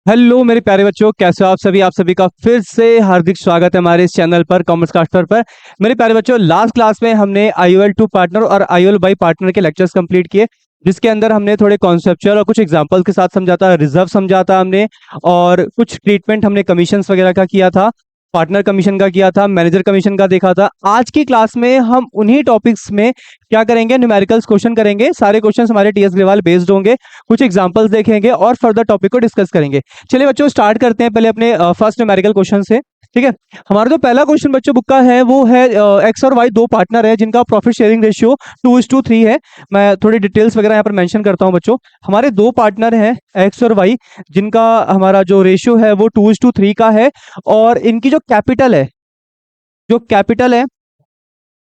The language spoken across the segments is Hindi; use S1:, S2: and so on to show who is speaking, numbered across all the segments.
S1: हेलो मेरे प्यारे बच्चों, कैसे हो आप सभी का फिर से हार्दिक स्वागत है हमारे इस चैनल पर कॉमर्स कास्टर पर। मेरे प्यारे बच्चों, लास्ट क्लास में हमने IOL 2 पार्टनर और IOL बाई पार्टनर के लेक्चर्स कंप्लीट किए, जिसके अंदर हमने थोड़े कॉन्सेप्चुअल और कुछ एग्जांपल्स के साथ समझाता, रिजर्व समझाता हमने, और कुछ ट्रीटमेंट हमने कमीशंस वगैरह का किया था, पार्टनर कमीशन का किया था, मैनेजर कमीशन का देखा था। आज की क्लास में हम उन्हीं टॉपिक्स में क्या करेंगे, न्यूमेरिकल्स क्वेश्चन करेंगे। सारे क्वेश्चंस हमारे TS ग्रेवाल बेस्ड होंगे, कुछ एग्जांपल्स देखेंगे और फर्दर टॉपिक को डिस्कस करेंगे। चलिए बच्चों, स्टार्ट करते हैं पहले अपने फर्स्ट न्यूमेरिकल क्वेश्चन से। ठीक है, हमारा जो पहला क्वेश्चन बच्चों बुक का है वो है एक्स और वाई दो पार्टनर है जिनका प्रॉफिट शेयरिंग रेशियो 2:3 है। मैं थोड़ी डिटेल्स वगैरह यहाँ पर मेंशन करता हूँ बच्चों। हमारे दो पार्टनर हैं एक्स और वाई, जिनका हमारा जो रेशियो है वो 2:3 का है, और इनकी जो कैपिटल है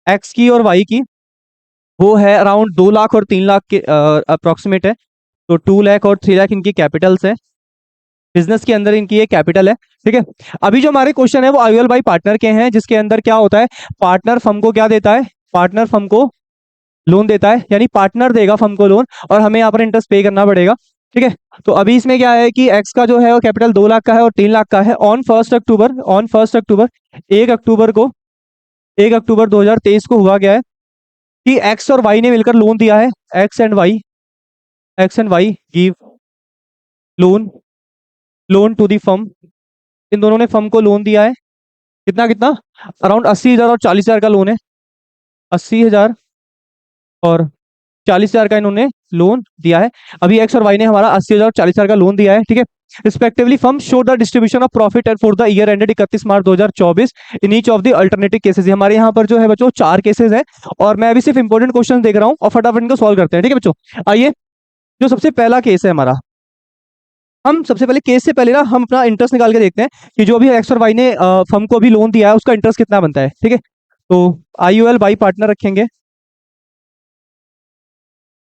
S1: एक्स की और वाई की, वो है अराउंड 2 लाख और 3 लाख के अप्रोक्सीमेट है। तो 2 लाख और 3 लाख इनकी कैपिटल्स है, बिजनेस के अंदर इनकी ये कैपिटल है। ठीक है, अभी जो हमारे क्वेश्चन है वो IOL बाई पार्टनर के हैं, जिसके अंदर क्या होता है, पार्टनर फर्म को क्या देता है, पार्टनर फर्म को लोन देता है, यानी पार्टनर देगा फर्म को लोन और हमें यहाँ पर इंटरेस्ट पे करना पड़ेगा। ठीक है, तो अभी इसमें क्या है कि एक्स का जो है वो कैपिटल 2 लाख का है और 3 लाख का है। ऑन फर्स्ट अक्टूबर 1 अक्टूबर 2023 को हुआ गया है कि एक्स और वाई ने मिलकर लोन दिया है। X and Y give loan to the firm. इन दोनों ने फर्म को लोन दिया है। कितना कितना, अराउंड 80,000 और 40,000 का लोन है। 80,000 और 40,000 का इन्होंने लोन दिया है। अभी एक्स और वाई ने हमारा 80,000 और 40,000 का लोन दिया है। ठीक है, respectively firm show the distribution of profit and for the year ended 31 March 2024 in each of the alternative cases. हमारे यहाँ पर जो है बच्चों 4 केसेस है, और मैं अभी सिर्फ इंपॉर्टेंट क्वेश्चन देख रहा हूँ और फटाफट इनको सॉल्व करते हैं। ठीक है बच्चों, आइए, जो सबसे पहला केस है हमारा, हम सबसे पहले केस से पहले ना हम अपना इंटरेस्ट निकाल के देखते हैं कि जो भी एक्स और वाई ने फर्म को अभी लोन दिया है उसका इंटरेस्ट कितना बनता है। ठीक है, तो IOL बाई पार्टनर रखेंगे।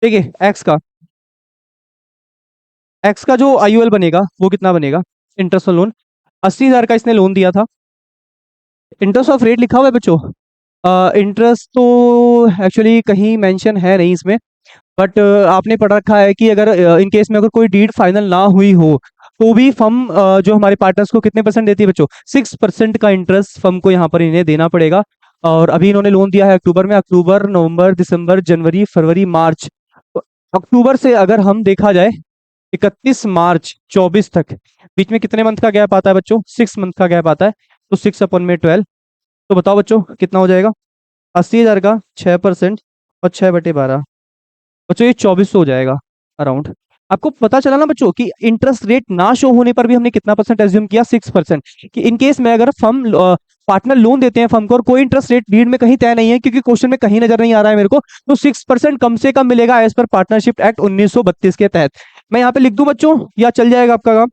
S1: ठीक है, एक्स का जो IOL बनेगा वो कितना बनेगा, इंटरेस्ट ऑन लोन। 80,000 का इसने लोन दिया था। इंटरेस्ट ऑफ रेट लिखा हुआ है बच्चों, इंटरेस्ट तो एक्चुअली कहीं मेंशन है नहीं इसमें, बट आपने पढ़ रखा है कि अगर इन केस में अगर कोई डीड फाइनल ना हुई हो तो भी फर्म जो हमारे पार्टनर्स को कितने परसेंट देती है बच्चों, 6% का इंटरेस्ट फर्म को यहाँ पर इन्हें देना पड़ेगा। और अभी इन्होंने लोन दिया है अक्टूबर में, अक्टूबर नवंबर दिसंबर जनवरी फरवरी मार्च। तो अक्टूबर से अगर हम देखा जाए 31 मार्च 24 तक, बीच में कितने मंथ का गैप आता है बच्चों, 6 मंथ का गैप आता है। तो 6/12, तो बताओ बच्चों कितना हो जाएगा, 80,000 का 6% और 6/12, बच्चों ये 2400 हो जाएगा अराउंड। आपको पता चला ना बच्चों कि इंटरेस्ट रेट ना शो होने पर भी हमने कितना परसेंट एज्यूम किया, 6%। कि इन केस में अगर फर्म पार्टनर लोन देते हैं फर्म को और कोई इंटरेस्ट रेट डीड में कहीं तय नहीं है, क्योंकि क्वेश्चन में कहीं नजर नहीं आ रहा है मेरे को, तो 6% कम से कम मिलेगा एज पर पार्टनरशिप एक्ट 1932 के तहत। मैं यहाँ पे लिख दूं बच्चों या चल जाएगा आपका काम,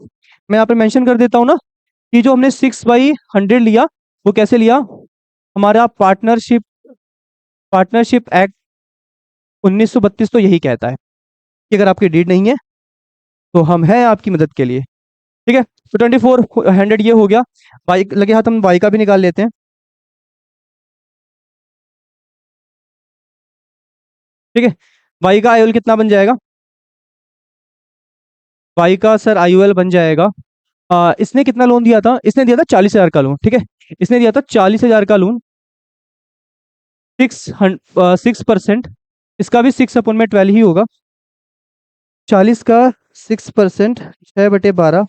S1: मैं यहाँ पे मेंशन कर देता हूँ ना कि जो हमने 6/100 लिया वो कैसे लिया, हमारा पार्टनरशिप एक्ट 1932 तो यही कहता है कि अगर आपकी डीड नहीं है तो हम हैं आपकी मदद के लिए। ठीक है, तो 2400 ये हो गया। बाइक लगे हाथ हम बाइक का भी निकाल लेते हैं। ठीक है, बाइक का IOL कितना बन जाएगा, बाइक का सर IOL बन जाएगा, इसने कितना लोन दिया था, इसने दिया था 40,000 का लोन। ठीक है, इसने दिया था 40,000 का लोन, 6%, इसका भी 6/12 ही होगा। 40 का 6%, 6/12,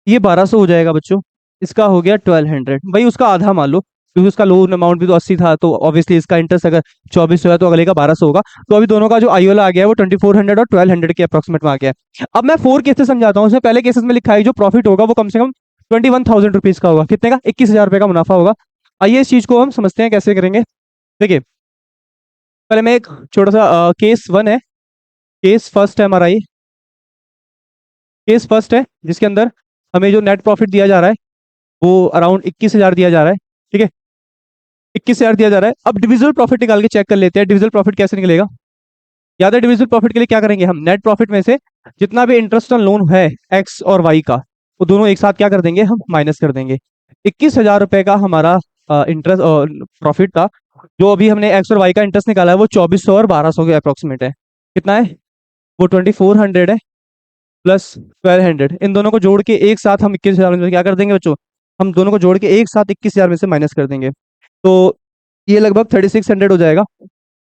S1: ये 1200 हो जाएगा बच्चों। इसका हो गया 1200, भाई उसका आधा मान लो, क्योंकि उसका लोन अमाउंट भी तो 80 था, तो ऑब्वियसली इसका इंटरेस्ट अगर 2400 है तो अगले का 1200 होगा। तो अभी दोनों का जो IOL आ गया है वो 2400 और 1200 के अप्रोक्सीमेट में आ गया है। अब मैं 4 केसेस समझाता हूँ। उसमें पहले केसेस में लिखा है जो प्रॉफिट होगा वो कम से कम 21,000 रुपीज का होगा। कितने का, 21,000 रुपये का मुनाफा होगा। आइए इस चीज को हम समझते हैं कैसे करेंगे। देखिए, पहले मैं एक छोटा सा केस 1 है, केस फर्स्ट है हमारा, ये केस फर्स्ट है जिसके अंदर हमें जो नेट प्रॉफिट दिया जा रहा है वो अराउंड 21,000 दिया जा रहा है। ठीक है, 21,000 दिया जा रहा है। अब डिविजिबल प्रॉफिट निकाल के चेक कर लेते हैं, डिविजिबल प्रॉफिट कैसे निकलेगा। याद है, डिविजिबल प्रॉफिट के लिए क्या करेंगे हम, नेट प्रॉफिट में से जितना भी इंटरेस्ट ऑन लोन है एक्स और वाई का, वो दोनों एक साथ क्या कर देंगे, हम माइनस कर देंगे। 21,000 रुपए का हमारा इंटरेस्ट प्रॉफिट था, जो अभी हमने एक्स और वाई का इंटरेस्ट निकाला है वो 2400 और 1200 के अप्रोक्सीमेट है। कितना है? वो 2400 है प्लस 1200, इन दोनों को जोड़ के एक साथ हम 21,000 में क्या कर देंगे बच्चों? हम दोनों को जोड़ के एक साथ 21,000 में से माइनस कर देंगे। तो ये लगभग 3600 हो जाएगा।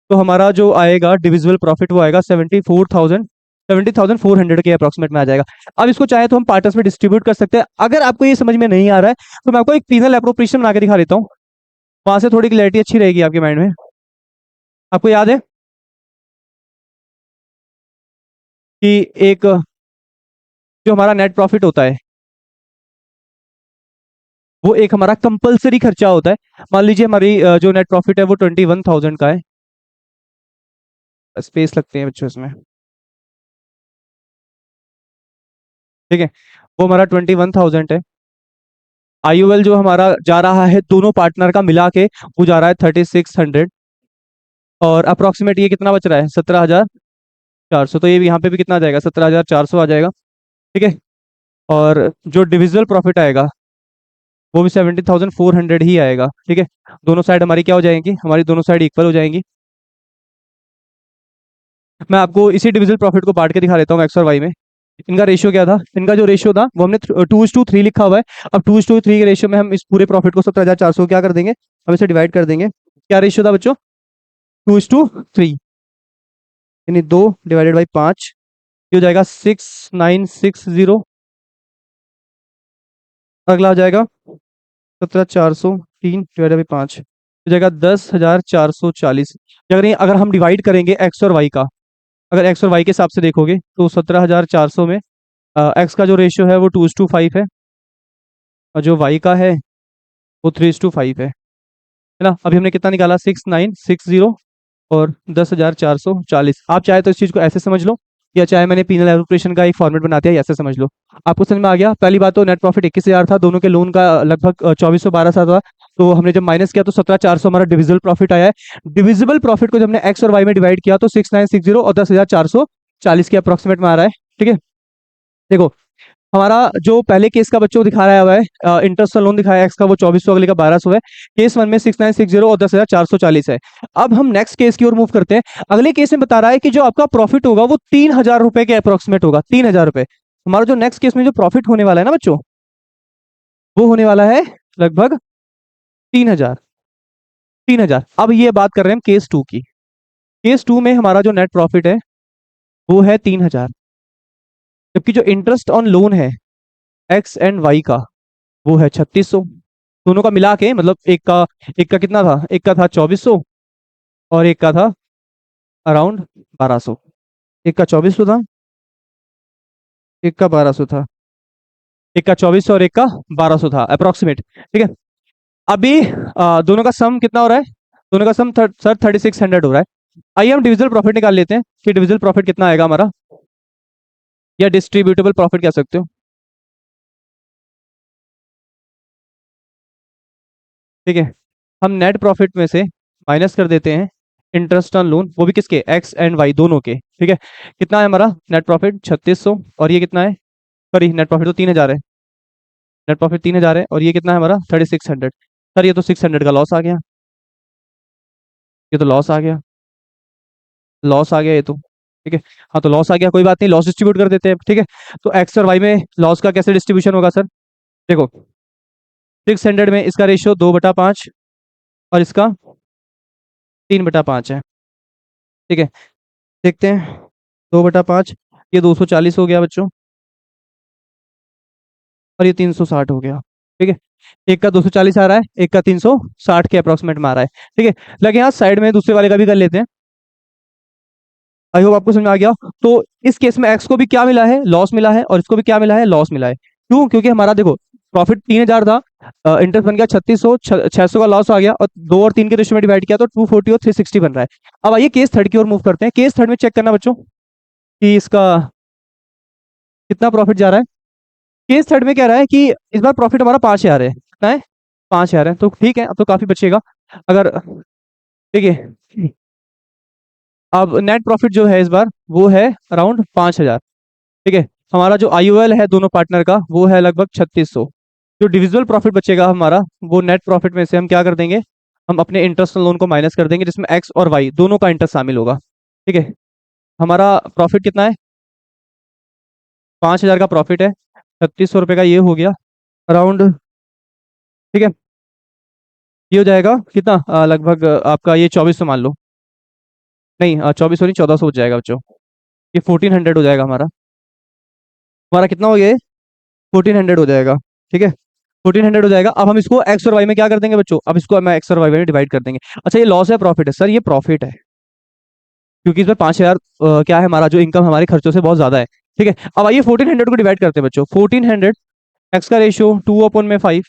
S1: तो हमारा जो आएगा डिविजिबल प्रॉफिट वो आएगा 70,400 के अप्रोक्सीमेट में आ जाएगा। अब इसको चाहे तो हम पार्टस में डिस्ट्रीब्यूट कर सकते हैं। अगर आपको ये समझ में नहीं आ रहा है तो मैं आपको एक पीनल एप्रोप्रिएशन बना के दिखा देता हूँ, वहां से थोड़ी क्लैरिटी अच्छी रहेगी आपके माइंड में। आपको याद है कि एक जो हमारा नेट प्रॉफिट होता है वो एक हमारा कंपलसरी खर्चा होता है। मान लीजिए हमारी जो नेट प्रॉफिट है वो 21,000 का है। स्पेस लगते हैं बच्चों इसमें, ठीक है। वो हमारा 21,000 है। आईयूएल जो हमारा जा रहा है दोनों पार्टनर का मिला के वो जा रहा है 3600, और अप्रोक्सीमेट ये कितना बच रहा है? 17,400। तो ये भी यहाँ पे भी कितना आ जाएगा? 17,400 आ जाएगा, ठीक है। और जो डिविजिबल प्रॉफिट आएगा वो भी 70,400 ही आएगा, ठीक है। दोनों साइड हमारी क्या हो जाएंगी? हमारी दोनों साइड इक्वल हो जाएंगी। मैं आपको इसी डिविजिबल प्रॉफिट को बांट के दिखा देता हूँ एक्स और वाई में। इनका रेशियो क्या था? इनका जो रेशियो था वो हमने 2:3 लिखा हुआ है। अब 2:3 के रेशियो में हम इस पूरे प्रॉफिट को 17,400 क्या कर देंगे? हम इसे डिवाइड कर देंगे। क्या रेशियो था बच्चों? 2:3, यानी 2/5। ये हो जाएगा 6960। अगला हो जाएगा 17,403/5, हो जाएगा 10,440। अगर ये अगर हम डिवाइड करेंगे एक्स और वाई का, अगर एक्स और वाई के हिसाब से देखोगे तो 17,400 में एक्स का जो रेशियो है वो 2:5 है, और जो वाई का है वो 3:5 है ना। अभी हमने कितना निकाला? 6960 और 10,440। आप चाहे तो इस चीज को ऐसे समझ लो, या चाहे मैंने पीनल एलोकेशन का एक फॉर्मेट बना दिया ऐसे समझ लो। आपको समझ में आ गया? पहली बात तो नेट प्रॉफिट 21,000 था, दोनों के लोन का लगभग 2412 था। तो हमने जब माइनस किया तो 17,400 हमारा डिविजिबल प्रॉफिट आया है। डिविजिबल प्रॉफिट को जब हमने एक्स और वाई में डिवाइड किया तो 6960 और 10,440 के अप्रोक्सीमेट में आ रहा है, ठीक है। देखो, हमारा जो पहले केस का बच्चों को दिखा रहा हुआ है इंटरेस्ट लोन दिखाया एक्स का वो 2400, अगले का 1200 है। केस वन में 6960 और 10,440 है। अब हम नेक्स्ट केस की ओर मूव करते हैं। अगले केस में बता रहा है कि जो आपका प्रॉफिट होगा वो 3,000 रुपए के अप्रोक्सीमेट होगा। 3,000 रुपए हमारा जो नेक्स्ट केस में जो प्रॉफिट होने वाला है ना बच्चों, वो होने वाला है लगभग 3,000। 3,000। अब ये बात कर रहे हैं हम केस टू की। केस टू में हमारा जो नेट प्रॉफिट है वो है 3,000, जबकि जो इंटरेस्ट ऑन लोन है एक्स एंड वाई का वो है 3,600। दोनों का मिला के मतलब एक का कितना था? एक का था 2,400 और एक का था अराउंड 1,200। एक का 2,400 था, एक का 1,200 था। एक का 2,400 और एक का 1,200 था अप्रोक्सीमेट, ठीक है। अभी दोनों का सम कितना हो रहा है? दोनों का सम सर 3,600 हो रहा है। आइए हम डिविजिबल प्रॉफिट निकाल लेते हैं कि डिविजिबल प्रॉफिट कितना आएगा हमारा, या डिस्ट्रीब्यूटेबल प्रॉफिट कह सकते हो, ठीक है। हम नेट प्रॉफिट में से माइनस कर देते हैं इंटरेस्ट ऑन लोन, वो भी किसके? एक्स एंड वाई दोनों के, ठीक है। कितना है हमारा नेट प्रॉफिट? 3,600। और ये कितना है? सॉरी, नेट प्रॉफिट तो 3,000 है। नेट प्रॉफिट 3,000 है और ये कितना है हमारा? 3,600। सर ये तो 600 का लॉस आ गया, ये तो लॉस आ गया, लॉस आ गया ये तो, ठीक है। हाँ तो लॉस आ गया, कोई बात नहीं, लॉस डिस्ट्रीब्यूट कर देते हैं, ठीक है। तो एक्स और वाई में लॉस का कैसे डिस्ट्रीब्यूशन होगा सर? देखो, 600 में इसका रेशियो 2/5 और इसका 3/5 है, ठीक है। देखते हैं, 2/5, ये 240 हो गया बच्चों, और ये 360 हो गया, ठीक है। एक का 240 आ रहा है, एक का 360 के अप्रोक्सीमेट में आ रहा है, ठीक है। लगे यहाँ साइड में दूसरे वाले का भी कर लेते हैं। आई होप आपको समझ में आ गया। तो इस केस में एक्स को भी क्या मिला है? लॉस मिला है, और इसको भी क्या मिला है? लॉस मिला है। क्यों? क्योंकि हमारा देखो प्रॉफिट 3,000 था, इंटरेस्ट बन गया 3,600, 600 का लॉस आ गया, और 2 और 3 के रेशियो में डिवाइड किया तो 240 और 360 बन रहा है। अब आइए केस थर्ड की ओर मूव करते हैं। केस थर्ड में चेक करना बच्चों कि इसका कितना प्रॉफिट जा रहा है। केस थर्ड में कह रहा है कि इस बार प्रॉफिट हमारा 5,000 है। कितना है? 5,000 है, तो ठीक है, अब तो काफी बचेगा। अगर, ठीक है, अब नेट प्रॉफिट जो है इस बार वो है अराउंड 5,000, ठीक है। हमारा जो आईओएल है दोनों पार्टनर का वो है लगभग 3,600। जो डिविजिबल प्रॉफिट बचेगा हमारा वो नेट प्रॉफिट में से हम क्या कर देंगे? हम अपने इंटरेस्ट लोन को माइनस कर देंगे, जिसमें एक्स और वाई दोनों का इंटरेस्ट शामिल होगा। ठीक है, हमारा प्रॉफिट कितना है? 5,000 का प्रॉफिट है, 3600 रुपये का ये हो गया अराउंड। ठीक है, ये हो जाएगा कितना, लगभग आपका ये 2400 मान लो। नहीं, 2400 नहीं, 1400 हो जाएगा बच्चों। ये 1400 हो जाएगा हमारा। हमारा कितना हो गया? 1400 हो जाएगा। ठीक है, 1400 हो जाएगा। अब हम इसको एक्स और वाई में क्या कर देंगे बच्चों? अब इसको हम एक्स और वाई में डिवाइड कर देंगे। अच्छा, ये लॉस है प्रॉफिट है? सर ये प्रॉफिट है, क्योंकि इसमें 5,000 क्या है, हमारा जो इनकम हमारे खर्चों से बहुत ज्यादा है। ठीक है, अब आइए 1400 को डिवाइड करते हैं बच्चों। 1400, एक्स का रेशियो 2/5,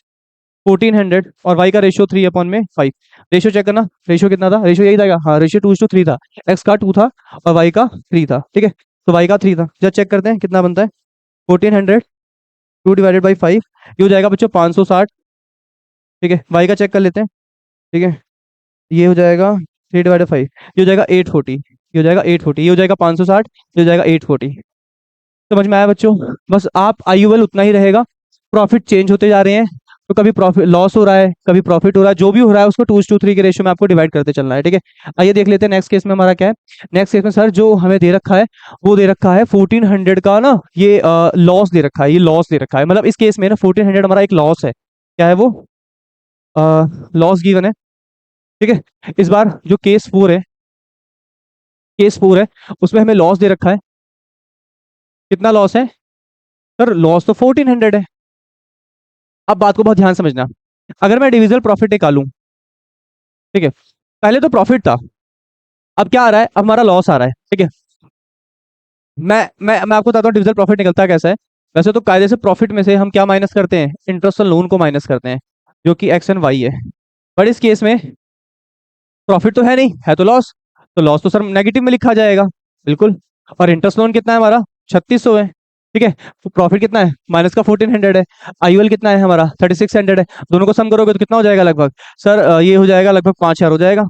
S1: 1400, और वाई का रेशियो 3/5। रेशियो चेक करना, रेशियो कितना था? रेशियो यही था क्या? हाँ, रेशियो 2:3 था। एक्स का 2 था और वाई का 3 था। ठीक है, तो वाई का 3 था। जब चेक करते हैं कितना बनता है, 1400 2/5, ये हो जाएगा बच्चों 560। ठीक है, वाई का चेक कर लेते हैं। ठीक है, ये हो जाएगा 3/5, ये हो जाएगा 840, ये हो जाएगा 840, ये हो जाएगा 560, ये हो जाएगा 840। समझ में आया बच्चों? बस आप आईयूएल उतना ही रहेगा, प्रॉफिट चेंज होते जा रहे हैं। तो कभी प्रॉफिट लॉस हो रहा है, कभी प्रॉफिट हो रहा है, जो भी हो रहा है उसको 2:3 के रेशियो में आपको डिवाइड करते चलना है। ठीक है, आइए देख लेते हैं नेक्स्ट केस में हमारा क्या है। नेक्स्ट केस में सर जो हमें दे रखा है, वो दे रखा है 1400 का ना, ये लॉस दे रखा है, ये लॉस दे रखा है। मतलब इस केस में ना 1400 हमारा एक लॉस है। क्या है वो? लॉस गिवन है। ठीक है, इस बार जो केस 4 है, उसमें हमें लॉस दे रखा है। कितना लॉस है? सर लॉस तो 1400 है। अब बात को बहुत ध्यान समझना, अगर मैं डिविजिबल प्रॉफिट निकालूं, ठीक है, पहले तो प्रॉफिट था, अब क्या आ रहा है? अब हमारा लॉस आ रहा है। ठीक है, मैं आपको बताता हूँ डिविजिबल प्रॉफिट निकलता है कैसा है। वैसे तो कायदे से प्रॉफिट में से हम क्या माइनस करते हैं? इंटरेस्ट और लोन को माइनस करते हैं, जो कि एक्स एंड वाई है। बट इस केस में प्रॉफिट तो है नहीं, है तो लॉस। तो लॉस तो सर नेगेटिव में लिखा जाएगा, बिल्कुल। और इंटरेस्ट लोन कितना है हमारा? 3600 है। ठीक है, तो प्रॉफिट कितना है? माइनस का 1400 है। आईयूएल कितना है हमारा? 3600 है। दोनों को सम करोगे तो कितना हो जाएगा लगभग? सर ये हो जाएगा लगभग 5,000 हो जाएगा,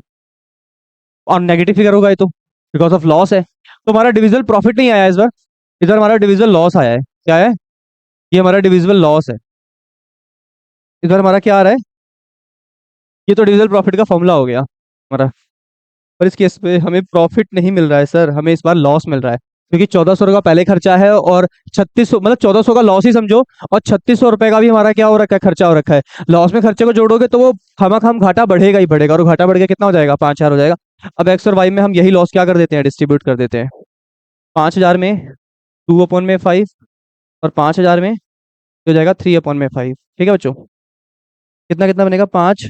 S1: और नेगेटिव फिगर होगा ये तो, बिकॉज ऑफ लॉस है। तो हमारा डिविजिबल प्रॉफिट नहीं आया इस बार हमारा डिविजिबल लॉस आया है। क्या है? ये हमारा डिविजिबल लॉस है। इस बार हमारा क्या आ रहा है? ये तो डिविजिबल प्रॉफिट का फॉर्मूला हो गया हमारा। पर इस केस पे हमें प्रॉफिट नहीं मिल रहा है सर, हमें इस बार लॉस मिल रहा है, क्योंकि 1400 का पहले खर्चा है, और 3600, मतलब 1400 का लॉस ही समझो, और 3600 रुपए का भी हमारा क्या हो रखा है? खर्चा हो रखा है। लॉस में खर्चे को जोड़ोगे तो वो हम घाटा बढ़ेगा ही बढ़ेगा, और घाटा बढ़ के कितना हो जाएगा? 5,000 हो जाएगा। अब एक्स और वाई में हम यही लॉस क्या कर देते हैं? डिस्ट्रीब्यूट कर देते हैं। 5,000 में 2/5, और 5,000 में हो जाएगा 3/5। ठीक है बच्चों, कितना कितना बनेगा? 5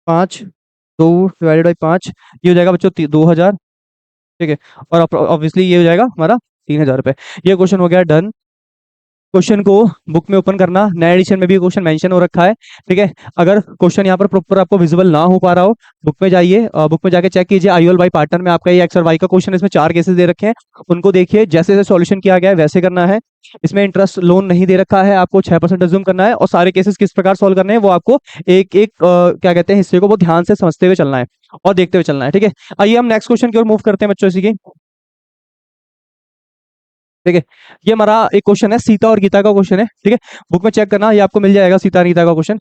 S1: 5, 2/5, ये हो जाएगा बच्चों 2,000। ठीक है, और ऑब्वियसली ये हो जाएगा हमारा 3,000 रुपये। ये क्वेश्चन हो गया डन। क्वेश्चन को बुक में ओपन करना, नए एडिशन में भी क्वेश्चन मेंशन हो रखा है। ठीक है, अगर क्वेश्चन यहाँ पर प्रॉपर आपको विजिबल ना हो पा रहा हो, बुक में जाइए, बुक में जाके चेक कीजिए। आईओएल बाई पार्टनर में आपका ये एक्स और वाई का क्वेश्चन, इसमें 4 केसेस दे रखे हैं, उनको देखिए, जैसे जैसे सॉल्यूशन किया गया है वैसे करना है। इसमें इंटरेस्ट लोन नहीं दे रखा है, आपको 6% अज्यूम करना है, और सारे केसेस किस प्रकार सॉल्व करने हैं वो आपको एक एक क्या कहते हैं, हिस्से को बहुत ध्यान से समझते हुए चलना है और देखते हुए चलना है। ठीक है, आइए हम नेक्स्ट क्वेश्चन की ओर मूव करते हैं बच्चों, इसी की। ठीक है, ये हमारा एक क्वेश्चन है, सीता और गीता का क्वेश्चन है। ठीक है, बुक में चेक करना, ये आपको मिल जाएगा, सीता और गीता का क्वेश्चन।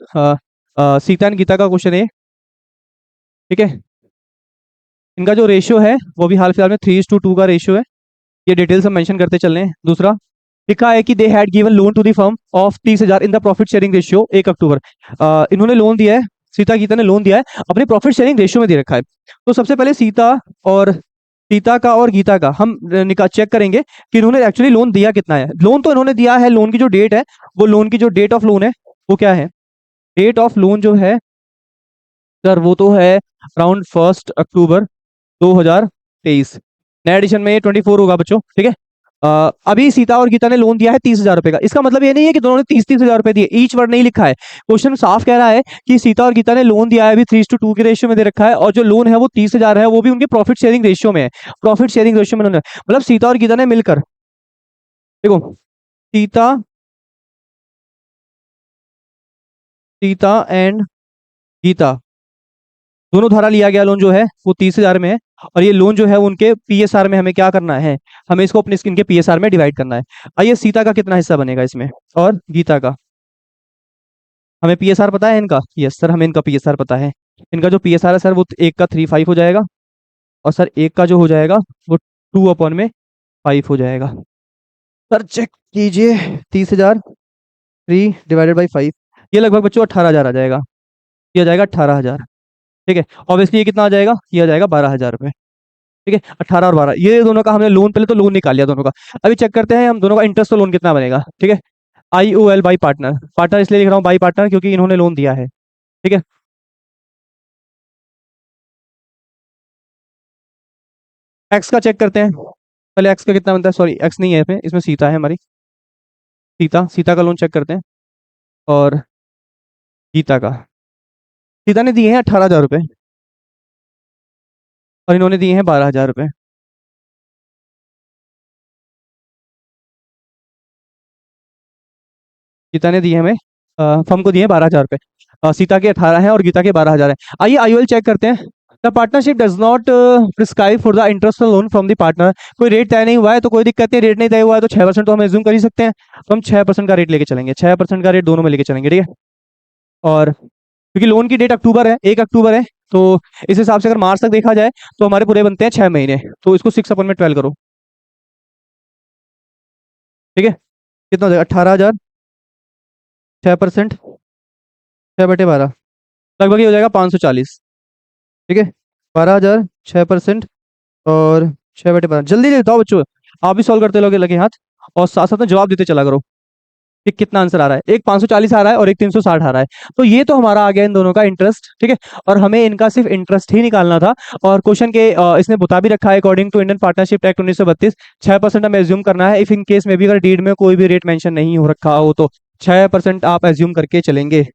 S1: सीता एंड गीता का क्वेश्चन है। ठीक है, इनका जो रेशियो है वो भी हाल फिलहाल में 3:2 का रेशियो है। ये डिटेल्स हम मेंशन करते चल रहे हैं। दूसरा लिखा है कि they had given loan to the firm of 30,000 in the profit sharing ratio 1 October. इन्होंने लोन दिया है, सीता गीता ने लोन दिया है, अपने प्रॉफिट शेयरिंग रेशियो में दे रखा है। तो सबसे पहले सीता का और गीता का हम निकाल चेक करेंगे कि इन्होंने एक्चुअली लोन दिया कितना है। लोन तो इन्होंने दिया है, लोन की जो डेट है, वो लोन की जो डेट ऑफ लोन है वो क्या है? डेट ऑफ लोन जो है सर, वो तो है अराउंड 1 अक्टूबर 2023। नए एडिशन में ये 24 होगा बच्चों। ठीक है, अभी सीता और गीता ने लोन दिया है 30,000 रुपए का। इसका मतलब ये नहीं है कि दोनों ने 30,000 रुपए दिए, ईच वर्ड नहीं लिखा है। क्वेश्चन साफ कह रहा है कि सीता और गीता ने लोन दिया है, अभी 3:2 के रेशियो में दे रखा है, और जो लोन है वो 30,000 है, वो भी उनके प्रॉफिट शेयरिंग रेशियो में है। प्रॉफिट शेयरिंग रेशियो में उन्होंने, मतलब सीता और गीता ने मिलकर, देखो, सीता सीता एंड गीता दोनों धारा लिया गया लोन जो है वो 30,000 में है, और ये लोन जो है उनके पीएसआर में हमें क्या करना है? हमें इसको अपने स्किन के पीएसआर में डिवाइड करना है। आइए सीता का कितना हिस्सा बनेगा इसमें, और गीता का? हमें पीएसआर पता है इनका? यस सर, हमें इनका पीएसआर पता है। इनका जो पीएसआर है सर वो एक का 3.5 हो जाएगा, और सर एक का जो हो जाएगा वो 2/5 हो जाएगा। सर चेक कीजिए, 30,000 3/5, ये लगभग बच्चों 18,000 आ जाएगा। ये आ जाएगा 18,000। ठीक है, ऑब्वियसली ये कितना आ जाएगा? ये आ जाएगा 12,000 रुपये। ठीक है, 18 और 12, ये दोनों का हमने लोन पहले तो लोन निकाल लिया दोनों का। अभी चेक करते हैं हम दोनों का इंटरेस्ट, तो लोन कितना बनेगा। ठीक है, IOL बाई पार्टनर, पार्टनर इसलिए लिख रहा हूँ बाई पार्टनर क्योंकि इन्होंने लोन दिया है। ठीक है, एक्स का चेक करते हैं पहले, एक्स का कितना बनता है। सॉरी एक्स नहीं है इसमें, इसमें सीता है हमारी। सीता, सीता का लोन चेक करते हैं। और गीता का, सीता ने दिए हैं 18,000 रुपये और इन्होंने दिए हैं 12,000 रुपये। गीता ने दिए हमें, फर्म को दिए 12,000 रुपये। सीता के 18 हैं और गीता के 12,000 हैं। आइए IOL चेक करते हैं। The partnership does not prescribe for the interest loan from the partner. कोई रेट तय नहीं हुआ है तो कोई दिक्कत नहीं, रेट नहीं तय हुआ है तो 6% तो हम एज्यूम कर ही सकते हैं। तो हम 6% का रेट लेके चलेंगे, 6% का रेट दोनों में लेके चलेंगे। ठीक है, और क्योंकि लोन की डेट अक्टूबर है, 1 अक्टूबर है, तो इस हिसाब से अगर मार्च तक देखा जाए तो हमारे पूरे बनते हैं 6 महीने। तो इसको 6/12 करो। ठीक है, कितना हो जाएगा? 18,000, 6%, 6/12, लगभग ये हो जाएगा 540। ठीक है, 12,000, 6%, और 6/12। जल्दी से बताओ बच्चों, आप भी सॉल्व करते लोगे लगे हाथ, और साथ साथ में जवाब देते चला करो कि कितना आंसर आ रहा है। एक 540 आ रहा है और एक 360 आ रहा है। तो ये तो हमारा आ गया इन दोनों का इंटरेस्ट। ठीक है, और हमें इनका सिर्फ इंटरेस्ट ही निकालना था। और क्वेश्चन के इसने बता भी रखा है, according to Indian partnership act 1932, 6% हमें एज्यूम करना है। इफ इन केस में भी अगर डीड में कोई भी रेट मेंशन नहीं हो रखा हो तो 6% आप एज्यूम करके चलेंगे।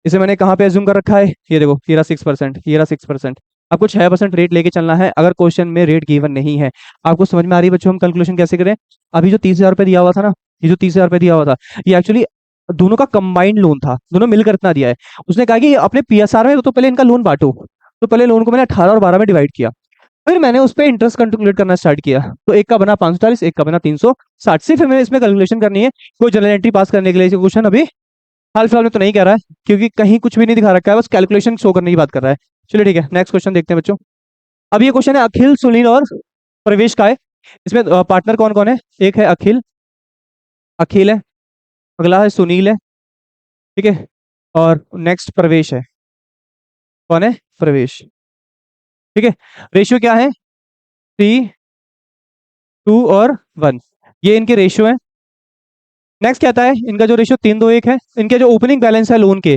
S1: इसे मैंने कहाँ पे एज्यूम कर रखा है, ये देखो, ये रहा 6%, ये रहा 6%। आपको 6% रेट लेके चलना है अगर क्वेश्चन में रेट गिवन नहीं है। आपको समझ में आ रही है बच्चों हम कैलकुलेशन कैसे करें? अभी जो 30,000 रुपये दिया हुआ था ना, ये जो 30,000 रुपये दिया हुआ था, ये एक्चुअली दोनों का कंबाइंड लोन था, दोनों मिलकर इतना दिया है। उसने कहा कि अपने PSR में तो पहले इनका लोन बांटो। तो पहले लोन को मैंने 18 और 12 में डिवाइड किया, फिर मैंने उस पर इंटरेस्ट कैलकुलेट करना स्टार्ट किया। तो एक का बना 540, एक का बना 360। सिर्फ हमें इसमें कैलकुलेशन करनी है। कोई जनरल एंट्री पास करने के लिए क्वेश्चन अभी हाल फिलहाल में तो नहीं कह रहा है, क्योंकि कहीं कुछ भी नहीं दिखा रखा है, बस कैलकुलेशन शो करने की बात कर रहा है। चलिए ठीक है, नेक्स्ट क्वेश्चन देखते हैं बच्चों। अब ये क्वेश्चन है अखिल, सुनील और प्रवेश का है। इसमें पार्टनर कौन कौन है? एक है अखिल, अखिल है, अगला है सुनील है। ठीक है, और नेक्स्ट प्रवेश है। कौन है? प्रवेश। ठीक है, रेशियो क्या है? 3:2 और 1, ये इनके रेशियो है। नेक्स्ट क्या आता है? इनका जो रेशियो 3:2:1 है। इनके जो ओपनिंग बैलेंस है लोन के,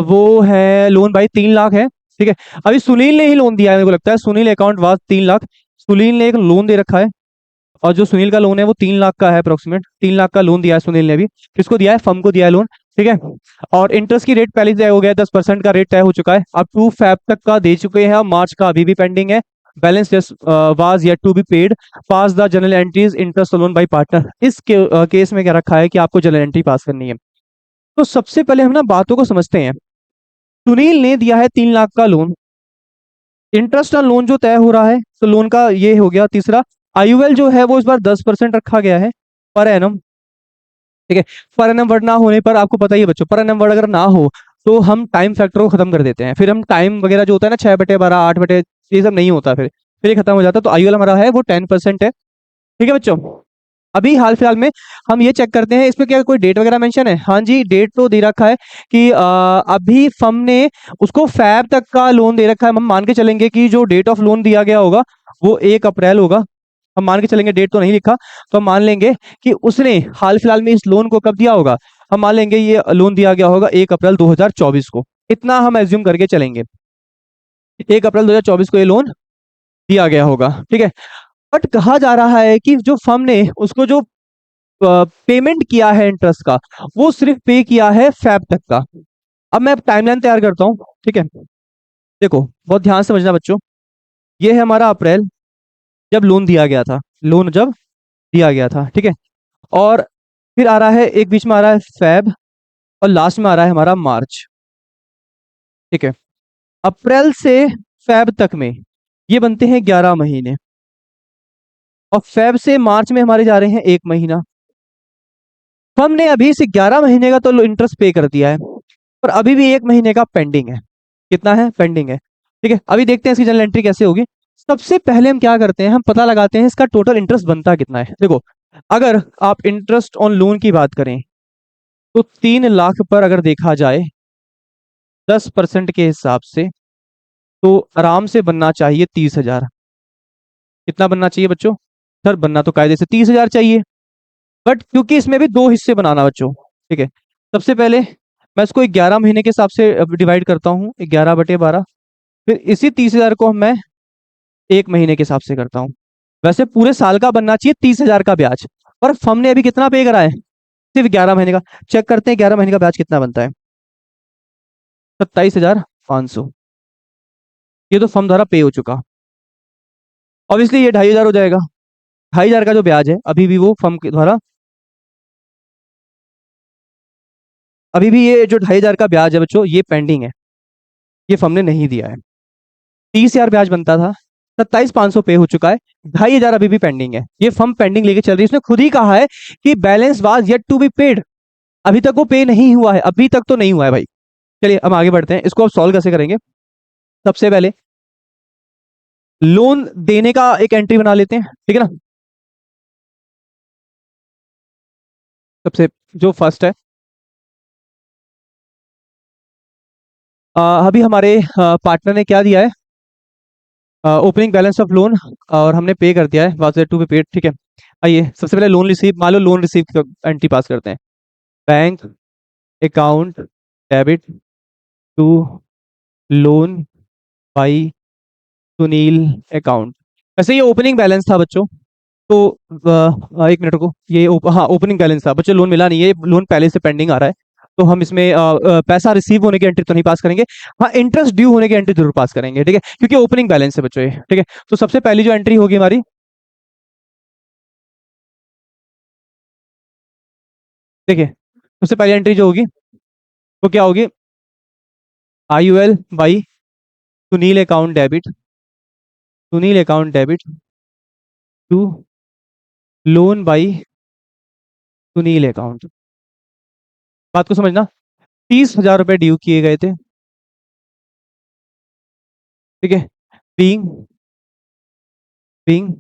S1: वो है, लोन भाई 3 लाख है। ठीक है, अभी सुनील ने ही लोन दिया है, मेरे को लगता है सुनील अकाउंट वाज 3 लाख। सुनील ने एक लोन दे रखा है, और जो सुनील का लोन है वो 3 लाख का है, अप्रोक्सीमेट 3 लाख का लोन दिया है सुनील ने भी। किसको दिया है? फर्म को दिया है लोन। ठीक है, और इंटरेस्ट की रेट पहले तय हो गया है, 10% का रेट तय हो चुका है। अब 2 Feb तक का दे चुके हैं, और मार्च का अभी भी पेंडिंग है। Balance just was yet to be paid. Pass the general entries interest loan by partner. इस केस में क्या रखा है कि आपको जनरल एंट्री पास करनी है। तो सबसे पहले हम ना बातों को समझते हैं। सुनील ने दिया है 3 लाख का लोन, इंटरेस्ट ऑन लोन जो तय हो रहा है, तो लोन का ये हो गया तीसरा। IOL जो है वो इस बार 10% रखा गया है पर एनम। ठीक है, पर एनम वर्ड ना होने पर आपको पता ही है बच्चों, पर एनम वर्ड अगर ना हो तो हम टाइम फैक्टर को खत्म कर देते हैं। फिर हम टाइम वगैरह जो होता है ना, 6/12, 8 ये सब नहीं होता, फिर ये खत्म हो जाता है। तो IOL हमारा है वो 10% है। ठीक है बच्चों, अभी हाल फिलहाल में हम ये चेक करते हैं इसमें क्या कोई डेट वगैरह मेंशन है। हाँ जी, डेट तो दे रखा है कि अभी फर्म ने उसको फैब तक का लोन दे रखा है। हम मान के चलेंगे कि जो डेट ऑफ लोन दिया गया होगा वो 1 अप्रैल होगा। हम मान के चलेंगे, डेट तो नहीं लिखा, तो हम मान लेंगे कि उसने हाल फिलहाल में इस लोन को कब दिया होगा। हम मान लेंगे ये लोन दिया गया होगा 1 अप्रैल 2024 को। इतना हम एज्यूम करके चलेंगे, 1 अप्रैल 2024 को ये लोन दिया गया होगा। ठीक है, बट कहा जा रहा है कि जो फर्म ने उसको जो पेमेंट किया है इंटरेस्ट का, वो सिर्फ पे किया है फैब तक का। अब मैं टाइमलाइन तैयार करता हूँ। ठीक है, देखो बहुत ध्यान से समझना बच्चों। ये है हमारा अप्रैल, जब लोन दिया गया था, लोन जब दिया गया था। ठीक है, और फिर आ रहा है एक बीच में आ रहा है फैब, और लास्ट में आ रहा है हमारा मार्च। ठीक है, अप्रैल से फैब तक में ये बनते हैं 11 महीने, और फैब से मार्च में हमारे जा रहे हैं 1 महीना। फर्म ने अभी से 11 महीने का तो इंटरेस्ट पे कर दिया है। पर अभी भी 1 महीने का पेंडिंग है। कितना है? पेंडिंग है। ठीक है, अभी देखते हैं इसकी जर्नल एंट्री कैसे होगी। सबसे पहले हम क्या करते हैं, हम पता लगाते हैं इसका टोटल इंटरेस्ट बनता कितना है। देखो, अगर आप इंटरेस्ट ऑन लोन की बात करें तो 3 लाख पर अगर देखा जाए 10% के हिसाब से, तो आराम से बनना चाहिए 30 हजार। कितना बनना चाहिए बच्चों? सर बनना तो कायदे से 30 हजार चाहिए, बट क्योंकि इसमें भी दो हिस्से बनाना बच्चों। ठीक है, सबसे पहले मैं इसको 11 महीने के हिसाब से डिवाइड करता हूँ, 11/12। फिर इसी 30 हजार को मैं 1 महीने के हिसाब से करता हूँ। वैसे पूरे साल का बनना चाहिए 30 हजार का ब्याज, पर हमने अभी कितना पे करा है? सिर्फ 11 महीने का। चेक करते हैं 11 महीने का ब्याज कितना बनता है। 27,500। ये तो फर्म द्वारा पे हो चुका। ऑब्वियसली ये 2,500 हो जाएगा। 2,500 का जो ब्याज है अभी भी वो फर्म के द्वारा, अभी भी ये जो 2,500 का ब्याज है बच्चों ये पेंडिंग है, ये फर्म ने नहीं दिया है। 30 हजार ब्याज बनता था, 27,500 पे हो चुका है, 2,500 अभी भी पेंडिंग है। ये फर्म पेंडिंग लेके चल रही है। उसने खुद ही कहा है कि balance was yet to be paid. अभी तक वो पे नहीं हुआ है, अभी तक तो नहीं हुआ है भाई। चलिए हम आगे बढ़ते हैं, इसको अब सॉल्व कैसे करेंगे। सबसे पहले लोन देने का एक एंट्री बना लेते हैं, ठीक है ना। सबसे जो फर्स्ट है, अभी हमारे पार्टनर ने क्या दिया है, ओपनिंग बैलेंस ऑफ लोन, और हमने पे कर दिया है, वाज टू बी पेड। ठीक है, आइए सबसे पहले लोन रिसीव, मान लो लोन रिसीव एंट्री पास करते हैं। Bank account debit to loan by Sunil account. वैसे ये ओपनिंग बैलेंस था बच्चों, तो 1 मिनट को ये हाँ ओपनिंग बैलेंस था बच्चों, लोन मिला नहीं है, लोन पहले से पेंडिंग आ रहा है। तो हम इसमें पैसा रिसीव होने की एंट्री तो नहीं पास करेंगे। हाँ इंटरेस्ट ड्यू होने की एंट्री जरूर पास करेंगे, ठीक है, क्योंकि ओपनिंग बैलेंस है बच्चों ये। ठीक है, तो सबसे पहली जो एंट्री होगी हमारी, देखिए सबसे पहली एंट्री जो होगी वो क्या होगी, IUL by Sunil account debit, Sunil account debit to loan by Sunil account. बात को समझना, 30 हजार रुपए ड्यू किए गए थे। ठीक है, बीइंग बीइंग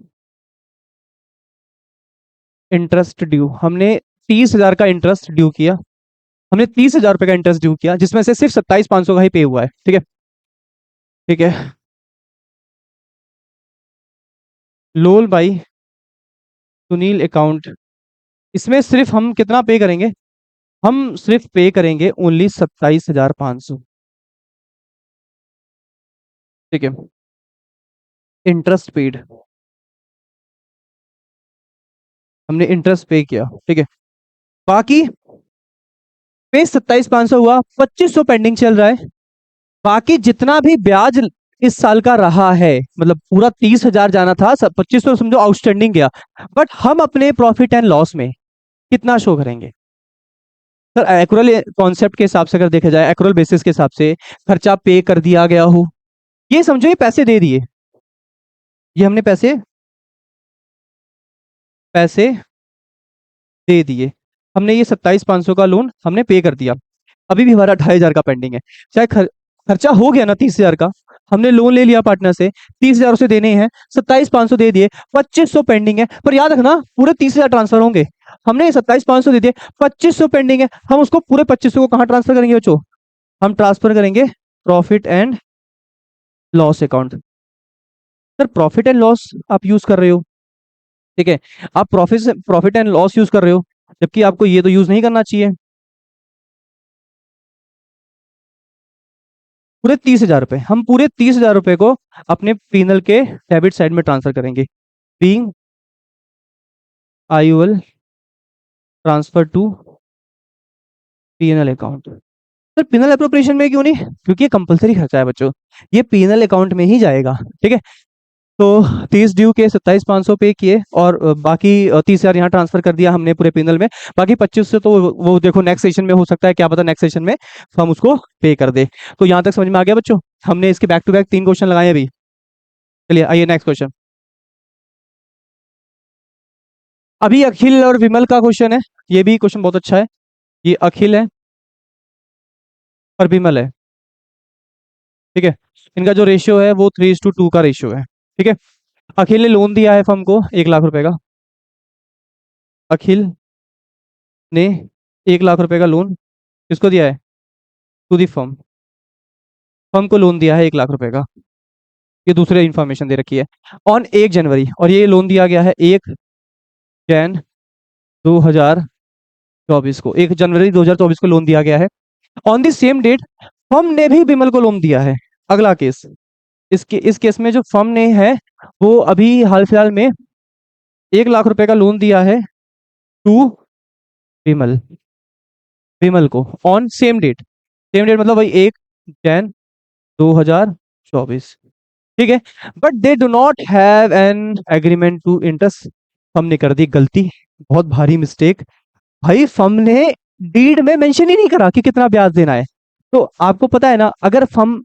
S1: इंटरेस्ट ड्यू, हमने 30 हजार का इंटरेस्ट ड्यू किया। हमने 30 हजार रुपए का इंटरेस्ट ड्यू किया, जिसमें से सिर्फ 27,500 का ही पे हुआ है। ठीक है, ठीक है, लोन बाई सुनील अकाउंट, इसमें सिर्फ हम कितना पे करेंगे, हम सिर्फ पे करेंगे ओनली 27,500। ठीक है, इंटरेस्ट पेड, हमने इंटरेस्ट पे किया। ठीक है, बाकी पे 27,500 हुआ, 2,500 पेंडिंग चल रहा है। बाकी जितना भी ब्याज इस साल का रहा है, मतलब पूरा 30 हजार जाना था, सब 2,500 समझो आउटस्टैंडिंग गया। बट हम अपने प्रॉफिट एंड लॉस में कितना शो करेंगे? सर एक्रुअल कॉन्सेप्ट के हिसाब से अगर देखा जाए, एक्रुअल बेसिस के हिसाब से खर्चा पे कर दिया गया हो, ये समझो ये पैसे दे दिए, ये हमने पैसे पैसे दे दिए, हमने ये 27,500 का लोन हमने पे कर दिया। अभी भी हमारा 2,500 का पेंडिंग है। चाहे खर्चा हो गया ना 30 हजार का, हमने लोन ले लिया पार्टनर से, 30 हजार उसे देने हैं, 27,500 दे दिए, 2,500 पेंडिंग है। पर याद रखना पूरे 30 हजार ट्रांसफर होंगे। हमने 27,500 दे दिए, 2,500 पेंडिंग है, हम उसको पूरे 2,500 को कहाँ ट्रांसफर करेंगे बच्चों? हम ट्रांसफर करेंगे profit and loss account. Sir profit and loss आप यूज कर रहे हो, ठीक है, आप प्रॉफिट एंड लॉस यूज कर रहे हो, जबकि आपको ये तो यूज नहीं करना चाहिए। पूरे 30 हजार रुपए, हम पूरे 30 हजार रुपए को अपने पीनल के डेबिट साइड में ट्रांसफर करेंगे, being IUL transfer to PNL account. Sir PnL appropriation में क्यों नहीं? क्योंकि ये कंपलसरी खर्चा है बच्चों, ये पीनल अकाउंट में ही जाएगा। ठीक है, तो 30 ड्यू के 27,500 पे किए, और बाकी 30 हजार यहाँ ट्रांसफर कर दिया हमने पूरे पीनल में। बाकी 2500 तो वो देखो नेक्स्ट सेशन में हो सकता है, क्या पता नेक्स्ट सेशन में हम उसको पे कर दे। तो यहाँ तक समझ में आ गया बच्चों? हमने इसके बैक टू बैक 3 क्वेश्चन लगाए अभी। चलिए आइए नेक्स्ट क्वेश्चन। अभी अखिल और विमल का क्वेश्चन है, ये भी क्वेश्चन बहुत अच्छा है। ये अखिल है, और विमल है। ठीक है, इनका जो रेशियो है वो 3:2 का रेशियो है। ठीक है, अखिल ने लोन दिया है फर्म को 1 लाख रुपए का। अखिल ने 1 लाख रुपए का लोन किसको दिया है? To the firm. फर्म को लोन दिया है 1 लाख रुपए का। ये दूसरे इंफॉर्मेशन दे रखी है। ऑन 1 जनवरी, और ये लोन दिया गया है 1 जैन 2024 को, 1 जनवरी 2024 को लोन दिया गया है। On the same date firm ने भी विमल को लोन दिया है। अगला केस, इस केस में जो फर्म ने है वो अभी हाल फिलहाल में 1 लाख रुपए का लोन दिया है टू विमल, विमल को on same date. Same date मतलब वही 1 जैन 2024। ठीक है, but they do not have an agreement to interest. Firm ने कर दी गलती, बहुत भारी मिस्टेक। भाई फर्म ने डीड में मेंशन ही नहीं करा कि कितना ब्याज देना है। तो आपको पता है ना, अगर फर्म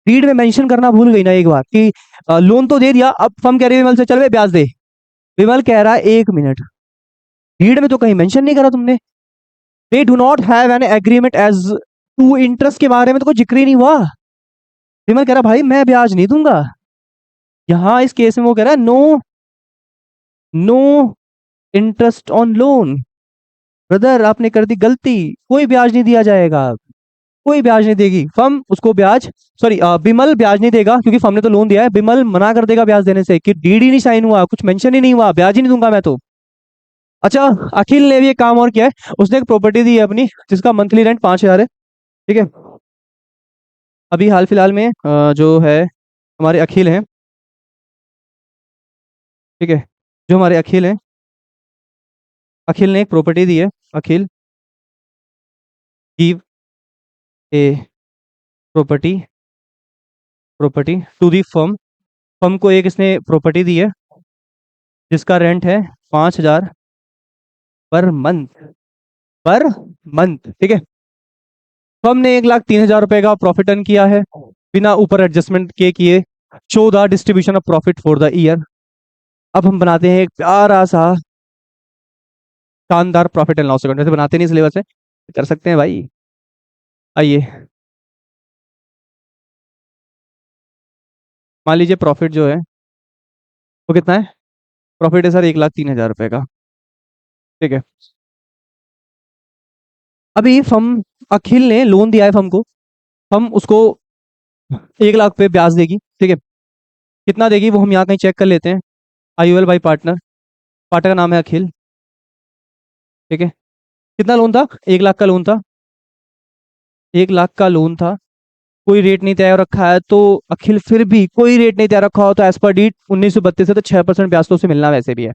S1: डीड में मेंशन करना भूल गई ना एक बार कि लोन तो दे दिया, अब फर्म कह रही है विमल से चल बे ब्याज दे, विमल कह रहा है 1 मिनट, डीड में तो कहीं मेंशन नहीं करा तुमने। They do not have an agreement as to interest के बारे में तो कोई जिक्र ही नहीं हुआ। विमल कह रहा भाई मैं ब्याज नहीं दूंगा। यहाँ इस केस में वो कह रहा है no, no interest on loan. Brother आपने कर दी गलती, कोई ब्याज नहीं दिया जाएगा, कोई ब्याज नहीं देगी फर्म उसको ब्याज। सॉरी, बिमल ब्याज नहीं देगा क्योंकि फर्म ने तो लोन दिया है। बिमल मना कर देगा ब्याज देने से कि डीड ही नहीं साइन हुआ, कुछ मेंशन ही नहीं हुआ, ब्याज ही नहीं दूंगा मैं तो। अच्छा, अखिल ने भी एक काम और किया है, उसने एक प्रॉपर्टी दी है अपनी जिसका मंथली रेंट 5,000 है। ठीक है, अभी हाल फिलहाल में जो है हमारे अखिल हैं। ठीक है, जो हमारे अखिल हैं, अखिल ने एक प्रॉपर्टी दी है। Akhil give a property, property to the firm. Firm को एक इसने प्रॉपर्टी दी है जिसका रेंट है 5,000 पर मंथ, पर मंथ। ठीक है, फर्म ने 1,03,000 रुपए का प्रॉफिट अर्न किया है बिना ऊपर एडजस्टमेंट के किए। 14 distribution of profit for the year. अब हम बनाते हैं एक प्यारा सा शानदार प्रॉफिट एंड लॉस अकाउंट। वैसे बनाते नहीं सिलेबस है, कर सकते हैं भाई। आइए, मान लीजिए प्रॉफिट जो है वो कितना है? प्रॉफिट है सर 1,03,000 रुपए का। ठीक है, अभी फर्म, अखिल ने लोन दिया है फर्म को, हम उसको 1 लाख पे ब्याज देगी। ठीक है, कितना देगी वो हम यहाँ कहीं चेक कर लेते हैं। IOL बाई पार्टनर, पार्टनर का नाम है अखिल। ठीक है, कितना लोन था? 1 लाख का लोन था, 1 लाख का लोन था। कोई रेट नहीं तय हो रखा है तो अखिल, फिर भी कोई रेट नहीं तय रखा हो तो एज पर डीड 1932 है तो 6% ब्याज तो उसे मिलना वैसे भी है,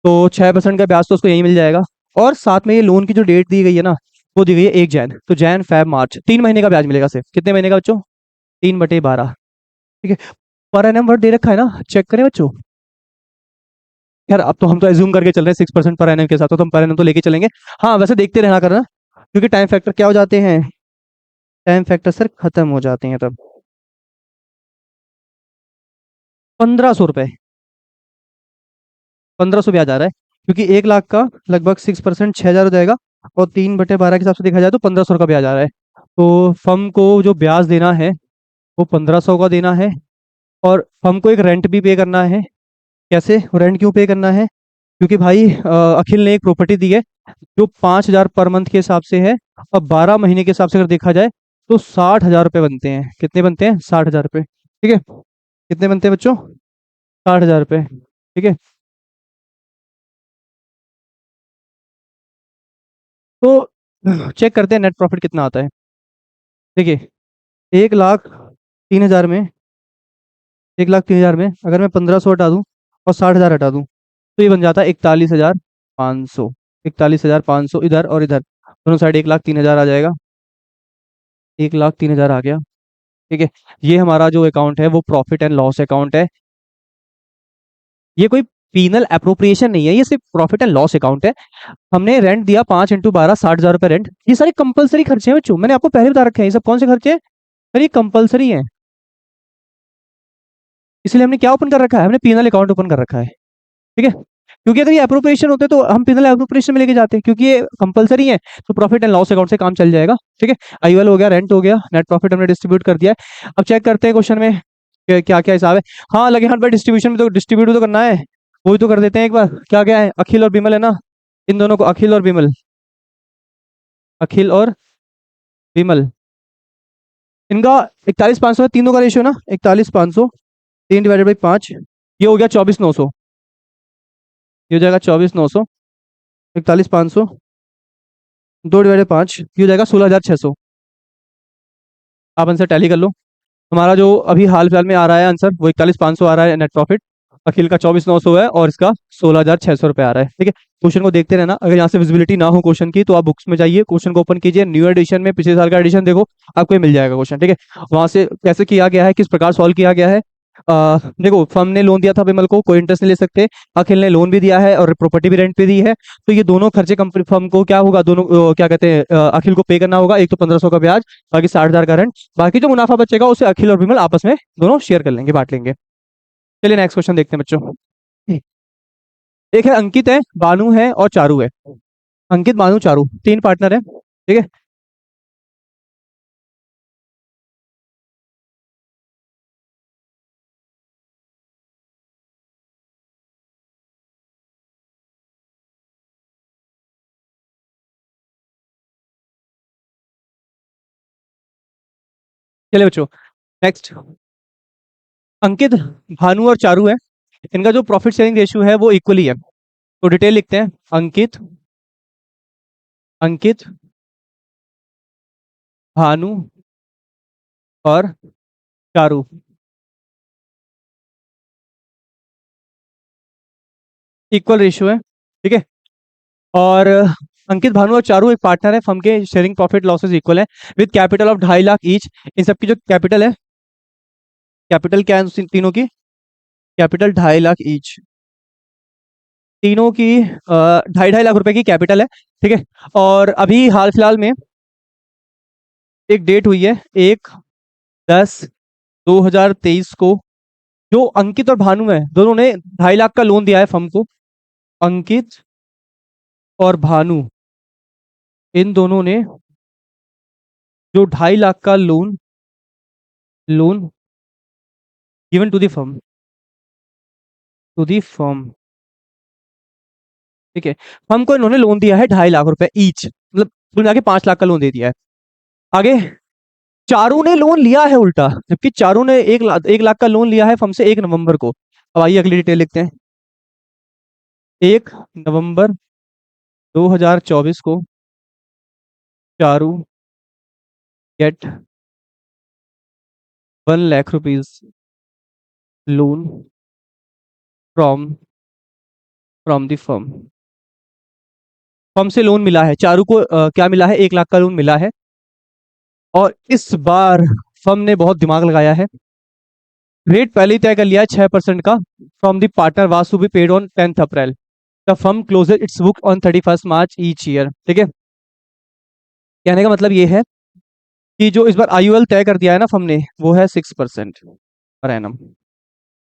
S1: तो 6% का ब्याज तो उसको यही मिल जाएगा। और साथ में ये लोन की जो डेट दी गई है ना, वो दी गई है 1 जैन, तो जैन फेब मार्च 3 महीने का ब्याज मिलेगा सिर्फ। कितने महीने का बच्चों? 3/12। ठीक है, पर एनम वर्ड दे रखा है ना, चेक करें बच्चों। यार अब तो हम तो एज्यूम करके चल रहे हैं 6% पर एनम के साथ, तो हम पर एनम तो लेके चलेंगे। हाँ वैसे देखते रहना करना, क्योंकि टाइम फैक्टर क्या हो जाते हैं, टाइम फैक्टर सर खत्म हो जाते हैं तब। 1,500 रुपए, 1,500 ब्याज आ रहा है, क्योंकि 1 लाख का लगभग 6% 6,000 हो जाएगा, और 3/12 के हिसाब से देखा जाए तो 1,500 का ब्याज आ रहा है। तो फर्म को जो ब्याज देना है वो 1,500 का देना है। और फर्म को एक रेंट भी पे करना है। कैसे रेंट क्यों पे करना है? क्योंकि भाई अखिल ने एक प्रॉपर्टी दी है जो 5,000 पर मंथ के हिसाब से है, और 12 महीने के हिसाब से अगर देखा जाए तो 60,000 रुपये बनते हैं। कितने बनते हैं? 60,000 रुपये। ठीक है, कितने बनते हैं बच्चों? 60,000 रुपये। ठीक है, तो चेक करते हैं नेट प्रॉफिट कितना आता है। देखिए, 1,03,000 में, 1,03,000 में अगर मैं 1,500 हटा दूं और 60,000 हटा दूं तो ये बन जाता है 41,500। 41,500 इधर और इधर दोनों साइड 1,03,000 आ जाएगा। 1,03,000 आ गया। ठीक है, ये हमारा जो अकाउंट है वो प्रॉफिट एंड लॉस अकाउंट है। ये कोई पीनल अप्रोप्रिएशन नहीं है, ये सिर्फ प्रॉफिट एंड लॉस अकाउंट है। हमने रेंट दिया 5 × 12 60,000 रुपये रेंट। ये सारे कंपलसरी खर्चे हैं बच्चों, मैंने आपको पहले बता रखे हैं। ये सब कौन से खर्चे हैं सर? ये कंपलसरी है, इसलिए हमने क्या ओपन कर रखा है? हमने पीनल अकाउंट ओपन कर रखा है। ठीक है, क्योंकि अगर ये अप्रोप्रिएशन होते तो हम पिनल अप्रोप्रिएशन में लेके जाते, क्योंकि ये कंपलसरी है, तो प्रॉफिट एंड लॉस अकाउंट से काम चल जाएगा। ठीक है, आईयूएल हो गया, रेंट हो गया, नेट प्रॉफिट हमने डिस्ट्रीब्यूट कर दिया है। अब चेक करते हैं क्वेश्चन में क्या क्या हिसाब है। हाँ, लगे हाथ भाई, डिस्ट्रीब्यूशन में तो डिस्ट्रीब्यूट तो करना है, वही तो कर देते हैं एक बार। क्या क्या है, अखिल और बिमल है ना, इन दोनों को, अखिल और बिमल, अखिल और विमल, इनका 41,500 है, तीनों का रेशियो ना 41,500, 3/5, ये हो गया 24,900, ये हो जाएगा 24,900, 41,500, 2/5, ये हो जाएगा 16,600। आप आंसर टैली कर लो। हमारा जो अभी हाल फिलहाल में आ रहा है आंसर, वो 41,500 आ रहा है नेट प्रॉफिट, अखिल का 24,900 है, और इसका 16,600 रुपये आ रहा है। ठीक है, क्वेश्चन को देखते रहना, अगर यहाँ से विजिबिलिटी ना हो क्वेश्चन की तो आप बुक्स में जाइए, क्वेश्चन को ओपन कीजिए, न्यू एडिशन में पिछले साल का एडिशन देखो, आपको ये मिल जाएगा क्वेश्चन। ठीक है, वहां से कैसे किया गया है, किस प्रकार सॉल्व किया गया है। देखो, फर्म ने लोन दिया था विमल को, कोई इंटरेस्ट नहीं ले सकते, अखिल ने लोन भी दिया है और प्रॉपर्टी भी रेंट पे दी है, तो ये दोनों खर्चे कंपनी फर्म को क्या होगा, दोनों क्या कहते हैं, अखिल को पे करना होगा। एक तो 1,500 का ब्याज, बाकी 60,000 का रेंट, बाकी जो मुनाफा बचेगा उसे अखिल और विमल आपस में दोनों शेयर कर लेंगे, बांट लेंगे। चलिए नेक्स्ट क्वेश्चन देखते हैं बच्चों। एक है अंकित है, बानू है और चारू है। अंकित, बानू, चारू, तीन पार्टनर है। ठीक है, चलिए बच्चों नेक्स्ट। अंकित, भानु और चारू है, इनका जो प्रॉफिट शेयरिंग रेशियो है वो इक्वली है। तो डिटेल लिखते हैं, अंकित, अंकित, भानु और चारू, इक्वल रेशियो है। ठीक है, और अंकित, भानु और चारू एक पार्टनर है, फर्म के शेयरिंग प्रॉफिट लॉसेस इक्वल है, with capital of 2.5 lakh each. इन सबकी जो कैपिटल है, कैपिटल क्या है तीनों की, कैपिटल 2.5 लाख ईच, तीनों की 2.5 लाख रुपए की कैपिटल है। ठीक है, और अभी हाल फिलहाल में एक डेट हुई है, 1/10/2023 को, जो अंकित और भानु है, दोनों ने 2.5 लाख का लोन दिया है फर्म को। अंकित और भानु, इन दोनों ने जो 2.5 लाख का loan loan given to the firm, to the firm. ठीक है, फर्म को इन्होंने लोन दिया है 2.5 लाख रुपए ईच, मतलब कुल मिला के 5 लाख का लोन दे दिया है। आगे चारू ने लोन लिया है उल्टा, जबकि चारू ने 1 लाख का लोन लिया है फर्म से 1 नवंबर को। अब आइए अगली डिटेल लिखते हैं। 1 नवंबर 2024 को Charu get 1 lakh rupees loan from from the firm. Firm से लोन मिला है, चारू को क्या मिला है, 1 लाख का लोन मिला है, और इस बार फर्म ने बहुत दिमाग लगाया है, रेट पहले ही तय कर लिया है 6% का, from the partner Vasu be paid on 10th April, the firm closes its book on 31 March each year. ठीक है, कहने का मतलब ये है कि जो इस बार आईयूएल तय कर दिया है ना फर्म ने, वो है 6% पर एनम।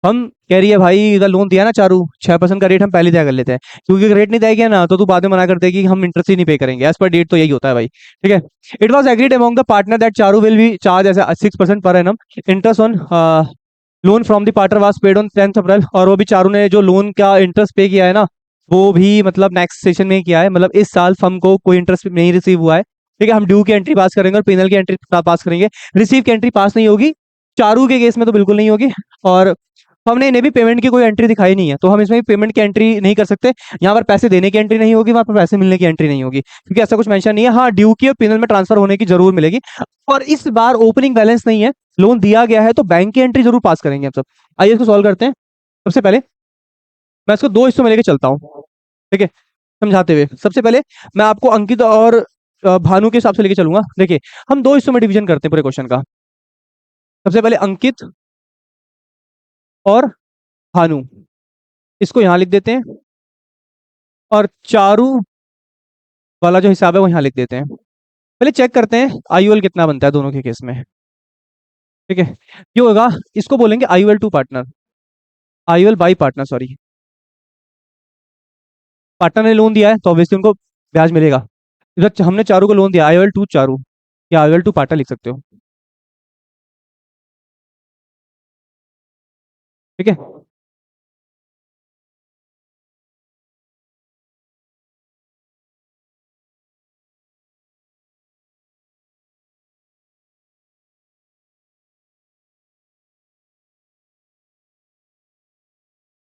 S1: हम कह रही है भाई, इधर लोन दिया ना चारू, 6% का रेट हम पहले तय कर लेते हैं, क्योंकि अगर रेट नहीं तय किया ना तो तू बाद में मना करते हैं कि हम इंटरेस्ट ही नहीं पे करेंगे, एज पर डेट तो यही होता है भाई। ठीक है, it was agreed among the partner that Charu will be charge as 6% per annum interest on loan from the partner was paid on 10th April, और वो भी चारू ने जो लोन का इंटरेस्ट पे किया है ना, वो भी मतलब नेक्स्ट सेशन में ही किया है, मतलब इस साल फर्म को कोई इंटरेस्ट नहीं रिसीव हुआ है। ठीक है, हम ड्यू की एंट्री पास करेंगे और पेनल की एंट्री पास करेंगे, रिसीव की एंट्री पास नहीं होगी, चारू के केस में तो बिल्कुल नहीं होगी। और हमने इन्हें भी पेमेंट की कोई एंट्री दिखाई नहीं है, तो हम इसमें भी पेमेंट की एंट्री नहीं कर सकते। यहाँ पर पैसे देने की एंट्री नहीं होगी, वहां पर पैसे मिलने की एंट्री नहीं होगी, क्योंकि ऐसा कुछ मेंशन नहीं है। हाँ, ड्यू की और पेनल में ट्रांसफर होने की जरूर मिलेगी। और इस बार ओपनिंग बैलेंस नहीं है, लोन दिया गया है, तो बैंक की एंट्री जरूर पास करेंगे हम सब। आइए इसको सॉल्व करते हैं। सबसे पहले मैं इसको दो हिस्सों में लेके चलता हूँ, ठीक है, समझाते हुए। सबसे पहले मैं आपको अंकित और भानु के हिसाब से लेके चलूंगा। देखिए, हम दो हिस्सों में डिवीजन करते हैं पूरे क्वेश्चन का। सबसे पहले अंकित और भानु, इसको यहां लिख देते हैं, और चारू वाला जो हिसाब है वो यहाँ लिख देते हैं। पहले चेक करते हैं आईयूएल कितना बनता है दोनों के केस में। ठीक है, ये होगा, इसको बोलेंगे IUL to partner, IUL by partner, sorry. Partner ने लोन दिया है तो ऑब्वियसली उनको ब्याज मिलेगा। इधर हमने चारू को लोन दिया, आई टू चारू या आई टू पार्टनर लिख सकते हो। ठीक है।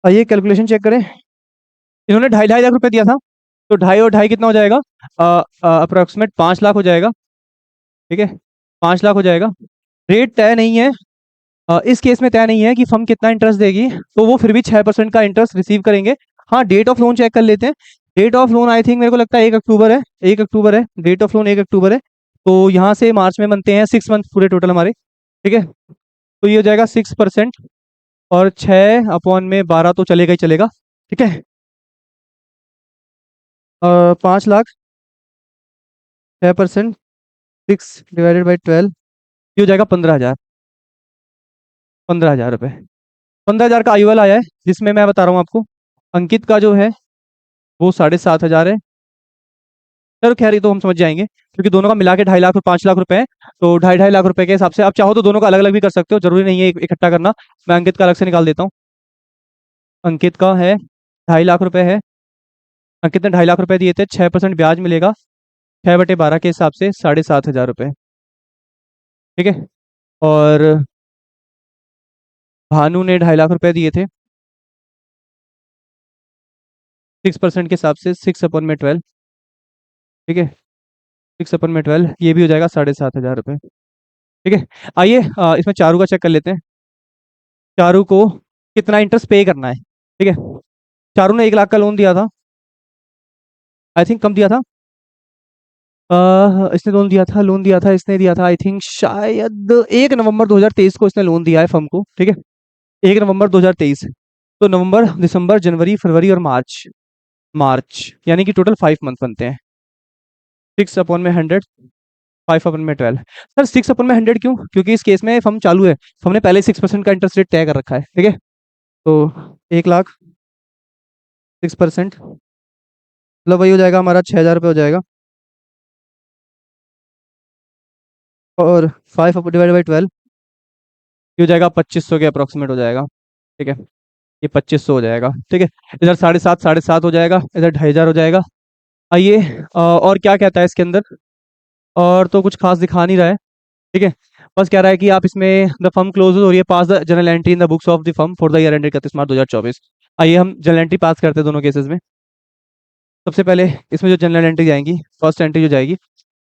S1: आइए कैलकुलेशन चेक करें। इन्होंने 2.5 लाख रुपए दिया था, तो ढाई और ढाई कितना हो जाएगा, अप्रोक्सीमेट 5 लाख हो जाएगा। ठीक है, 5 लाख हो जाएगा। रेट तय नहीं है, इस केस में तय नहीं है कि फर्म कितना इंटरेस्ट देगी, तो वो फिर भी 6% का इंटरेस्ट रिसीव करेंगे। हाँ, डेट ऑफ लोन चेक कर लेते हैं। Date of loan I think मेरे को लगता है 1 अक्टूबर है, 1 अक्टूबर है डेट ऑफ लोन, 1 अक्टूबर है। तो यहाँ से मार्च में बनते हैं 6 मंथ पूरे टोटल हमारे। ठीक है, तो ये हो जाएगा 6%, और 6/12 तो चलेगा ही चलेगा। ठीक है, 5 लाख, 6%, 6 डिवाइडेड बाई 12, ये हो जाएगा 15,000। 15,000 रुपये, 15,000 का आईओएल आया है, जिसमें मैं बता रहा हूँ आपको अंकित का जो है वो 7,500 है। चलो खैर ये तो हम समझ जाएंगे, क्योंकि दोनों का मिला के 2.5 लाख और 5 लाख रुपए है। तो 2.5 लाख रुपए के हिसाब से आप चाहो तो दोनों का अलग अलग भी कर सकते हो, जरूरी नहीं है इकट्ठा करना। मैं अंकित का अलग से निकाल देता हूँ। अंकित का है 2.5 लाख रुपए है। अंकित ने 2.5 लाख रुपए दिए थे, 6% ब्याज मिलेगा, 6/12 के हिसाब से 7,500 रुपये। ठीक है, और भानु ने 2.5 लाख रुपए दिए थे, 6% के हिसाब से 6/12। ठीक है, 6/12, ये भी हो जाएगा 7,500 रुपये। ठीक है, आइए इसमें चारू का चेक कर लेते हैं। चारू को कितना इंटरेस्ट पे करना है। ठीक है, चारू ने 1 लाख का लोन दिया था, आई थिंक कम दिया था। इसने लोन दिया था इसने दिया था आई थिंक शायद 1 नवंबर 2023 को इसने लोन दिया है फर्म को। ठीक है, 1 नवंबर 2023। तो नवंबर, दिसंबर, जनवरी, फरवरी और मार्च, मार्च यानी कि टोटल 5 मंथ बनते हैं। 6/100, 5/12। सर 6/100 क्यों? क्योंकि इस केस में फर्म चालू है, हमने पहले 6% का इंटरेस्ट रेट तय कर रखा है। ठीक है, तो 1 लाख, 6%, मतलब वही हो जाएगा हमारा 6,000 रुपये हो जाएगा, और 5/12 ये हो जाएगा 2,500 के अप्रोक्सीमेट हो जाएगा। ठीक है, ये 2,500 हो जाएगा। ठीक है, इधर 7.5 7.5 हो जाएगा, इधर 2,500 हो जाएगा। आइए और क्या कहता है इसके अंदर, और तो कुछ खास दिखा नहीं रहा है। ठीक है, बस कह रहा है कि आप इसमें द फर्म क्लोज हो रही है, pass the journal entry in the books of the firm for the year ended 31 March 2024। आइए हम जनरल एंट्री पास करते हैं दोनों केसेस में। सबसे पहले इसमें जो जनरल एंट्री जाएंगी, फर्स्ट एंट्री जो जाएगी,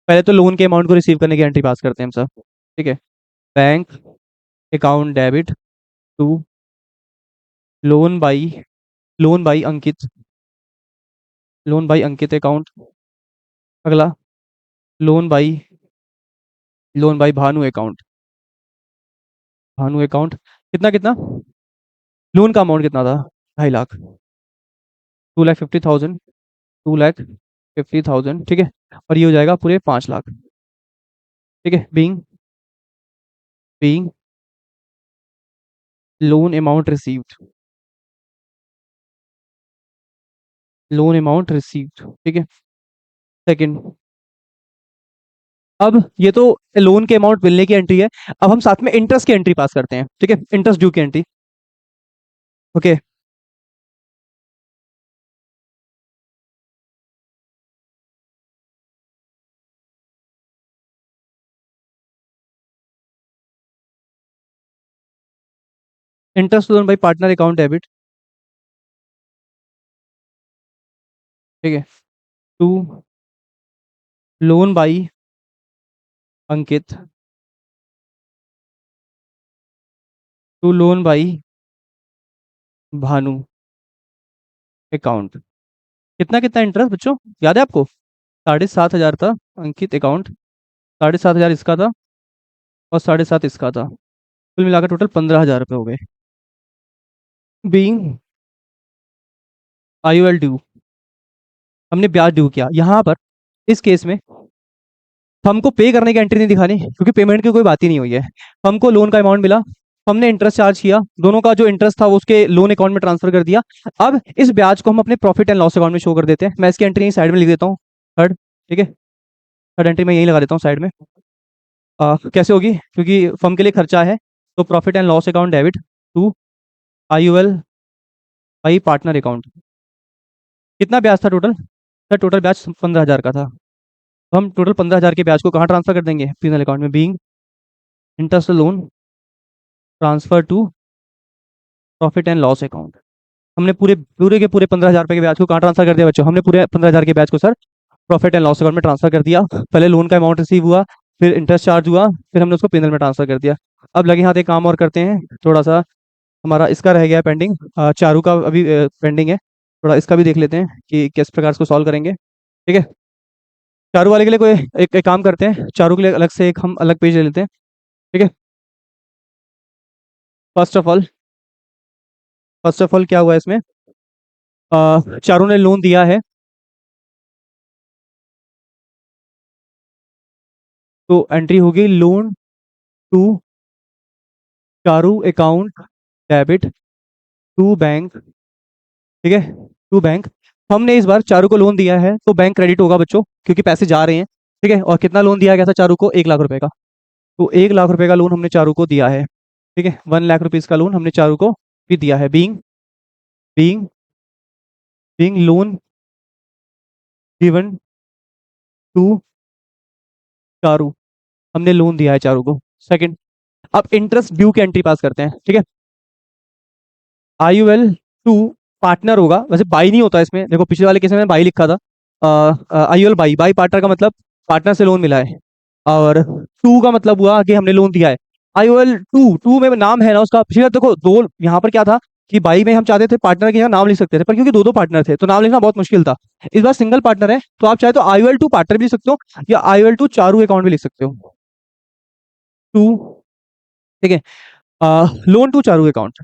S1: पहले तो लोन के अमाउंट को रिसीव करने की एंट्री पास करते हैं हम सब। ठीक है, bank account debit to loan by, loan by Ankit, loan by Ankit account. अगला loan by, loan by Bhanu account, Bhanu account. कितना कितना, लोन का अमाउंट कितना था, 2.5 लाख, 2,50,000, 2,50,000। ठीक है, और ये हो जाएगा पूरे 5 लाख। ठीक है, being, being loan amount received, loan amount received. ठीक है, सेकंड, अब ये तो लोन के अमाउंट मिलने की एंट्री है, अब हम साथ में इंटरेस्ट की एंट्री पास करते हैं। ठीक है, इंटरेस्ट ड्यू की entry. Okay, interest loan by partner account debit. ठीक है, to loan by Ankit, to loan by Bhanu account. कितना कितना इंटरेस्ट बच्चों, याद है आपको? 7,500 था अंकित अकाउंट, 7,500 इसका था, और 7.5 इसका था, कुल मिलाकर टोटल 15,000 रुपये हो गए। बीइंग आईओएल ड्यू, हमने ब्याज ड्यू किया यहाँ पर। इस केस में हमको पे करने की एंट्री नहीं दिखानी, क्योंकि पेमेंट की कोई बात ही नहीं हुई है। हमको लोन का अमाउंट मिला, हमने इंटरेस्ट चार्ज किया, दोनों का जो इंटरेस्ट था वो उसके लोन अकाउंट में ट्रांसफर कर दिया। अब इस ब्याज को हम अपने प्रॉफिट एंड लॉस अकाउंट में शो कर देते हैं। मैं इसकी एंट्री साइड में लिख देता हूँ, थर्ड। ठीक है, थर्ड एंट्री मैं यही लगा देता हूँ साइड में। कैसे होगी, क्योंकि फर्म के लिए खर्चा है, तो profit and loss account debit to IUL by partner account. कितना ब्याज था टोटल सर? टोटल ब्याज 15,000 का था। तो हम टोटल 15,000 के ब्याज को कहाँ ट्रांसफर कर देंगे? पीनल अकाउंट में, being interest loan transfer to profit and loss account. हमने पूरे पूरे के पूरे 15,000 रुपये के ब्याज को कहाँ ट्रांसफर कर दिया बच्चों? हमने पूरे 15,000 के ब्याज को sir profit and loss account में ट्रांसफर कर दिया। पहले लोन का अमाउंट रिसीव हुआ, फिर इंटरेस्ट चार्ज हुआ, फिर हमने उसको पेनल में ट्रांसफर कर दिया। अब लगे हाथ एक काम और करते हैं, थोड़ा सा हमारा इसका रह गया पेंडिंग, चारू का अभी पेंडिंग है। थोड़ा इसका भी देख लेते हैं कि किस प्रकार इसको सॉल्व करेंगे। ठीक है, चारू वाले के लिए कोई एक काम करते हैं, चारू के लिए अलग से एक हम अलग पेज ले लेते हैं। ठीक है, फर्स्ट ऑफ ऑल क्या हुआ है इसमें? चारू ने लोन दिया है, तो एंट्री होगी loan to Charu account debit to bank. ठीक है, टू बैंक। हमने इस बार चारू को लोन दिया है तो बैंक क्रेडिट होगा बच्चों, क्योंकि पैसे जा रहे हैं। ठीक है, और कितना लोन दिया गया था चारू को? 1 लाख रुपए का। तो 1 लाख रुपए का लोन हमने चारू को दिया है। ठीक है, 1 लाख रुपीज का लोन हमने चारू को भी दिया है। Being being being loan given to Charu, हमने लोन दिया है चारू को। सेकंड, अब इंटरेस्ट ड्यू की एंट्री पास करते हैं। ठीक है, IUL 2 पार्टनर होगा, वैसे बाई नहीं होता इसमें, देखो पिछले वाले केस में बाई लिखा था। IUL बाई, बाई पार्टनर का मतलब पार्टनर से लोन मिला है, और टू का मतलब हुआ कि हमने लोन दिया है। IUL 2, टू में नाम है ना उसका, पिछले देखो दो यहाँ पर क्या था कि बाई में हम चाहते थे पार्टनर के यहाँ नाम लिख सकते थे, पर क्योंकि दो दो पार्टनर थे तो नाम लिखना बहुत मुश्किल था। इस बार सिंगल पार्टनर है, तो आप चाहे तो IUL 2 पार्टनर भी लिख सकते हो, या IUL 2 चारू अकाउंट भी लिख सकते हो। टू, ठीक है, लोन टू चारू अकाउंट।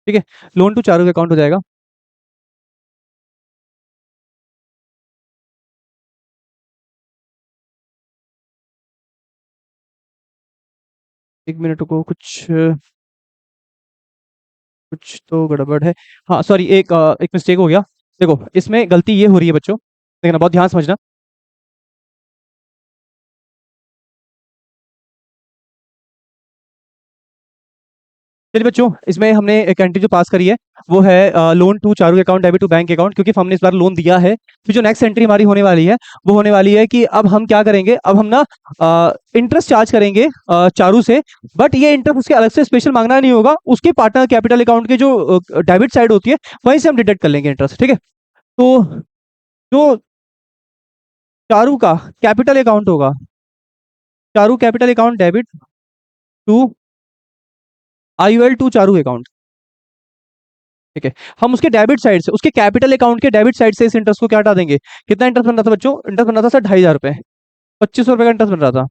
S1: ठीक है, लोन टू चारू अकाउंट हो जाएगा। एक मिनट को, कुछ कुछ तो गड़बड़ है। हाँ सॉरी, एक मिस्टेक हो गया। देखो इसमें गलती ये हो रही है बच्चों, देखना बहुत ध्यान से समझना। चलिए बच्चों, इसमें हमने एक एंट्री जो पास करी है वो है loan to Charu account debit to bank account, क्योंकि हमने इस बार लोन दिया है। फिर जो नेक्स्ट एंट्री हमारी होने वाली है वो होने वाली है कि अब हम क्या करेंगे, अब हम ना इंटरेस्ट चार्ज करेंगे चारू से। बट ये इंटरेस्ट उसके अलग से स्पेशल मांगना नहीं होगा, उसके पार्टनर कैपिटल अकाउंट के जो डेबिट साइड होती है वहीं से हम डिडक्ट कर लेंगे इंटरेस्ट। ठीक है, तो जो चारू का कैपिटल अकाउंट होगा, Charu capital account debit to IUL 2 Charu account. ठीक है, हम उसके डेबिट साइड से, उसके कैपिटल अकाउंट के डेबिट साइड से इस इंटरेस्ट को क्या हटा देंगे? कितना इंटरेस्ट बन रहा था बच्चों? इंटरेस्ट बन रहा था सर 2,500 रुपए, 2,500 रुपए का इंटरेस्ट बन रहा था।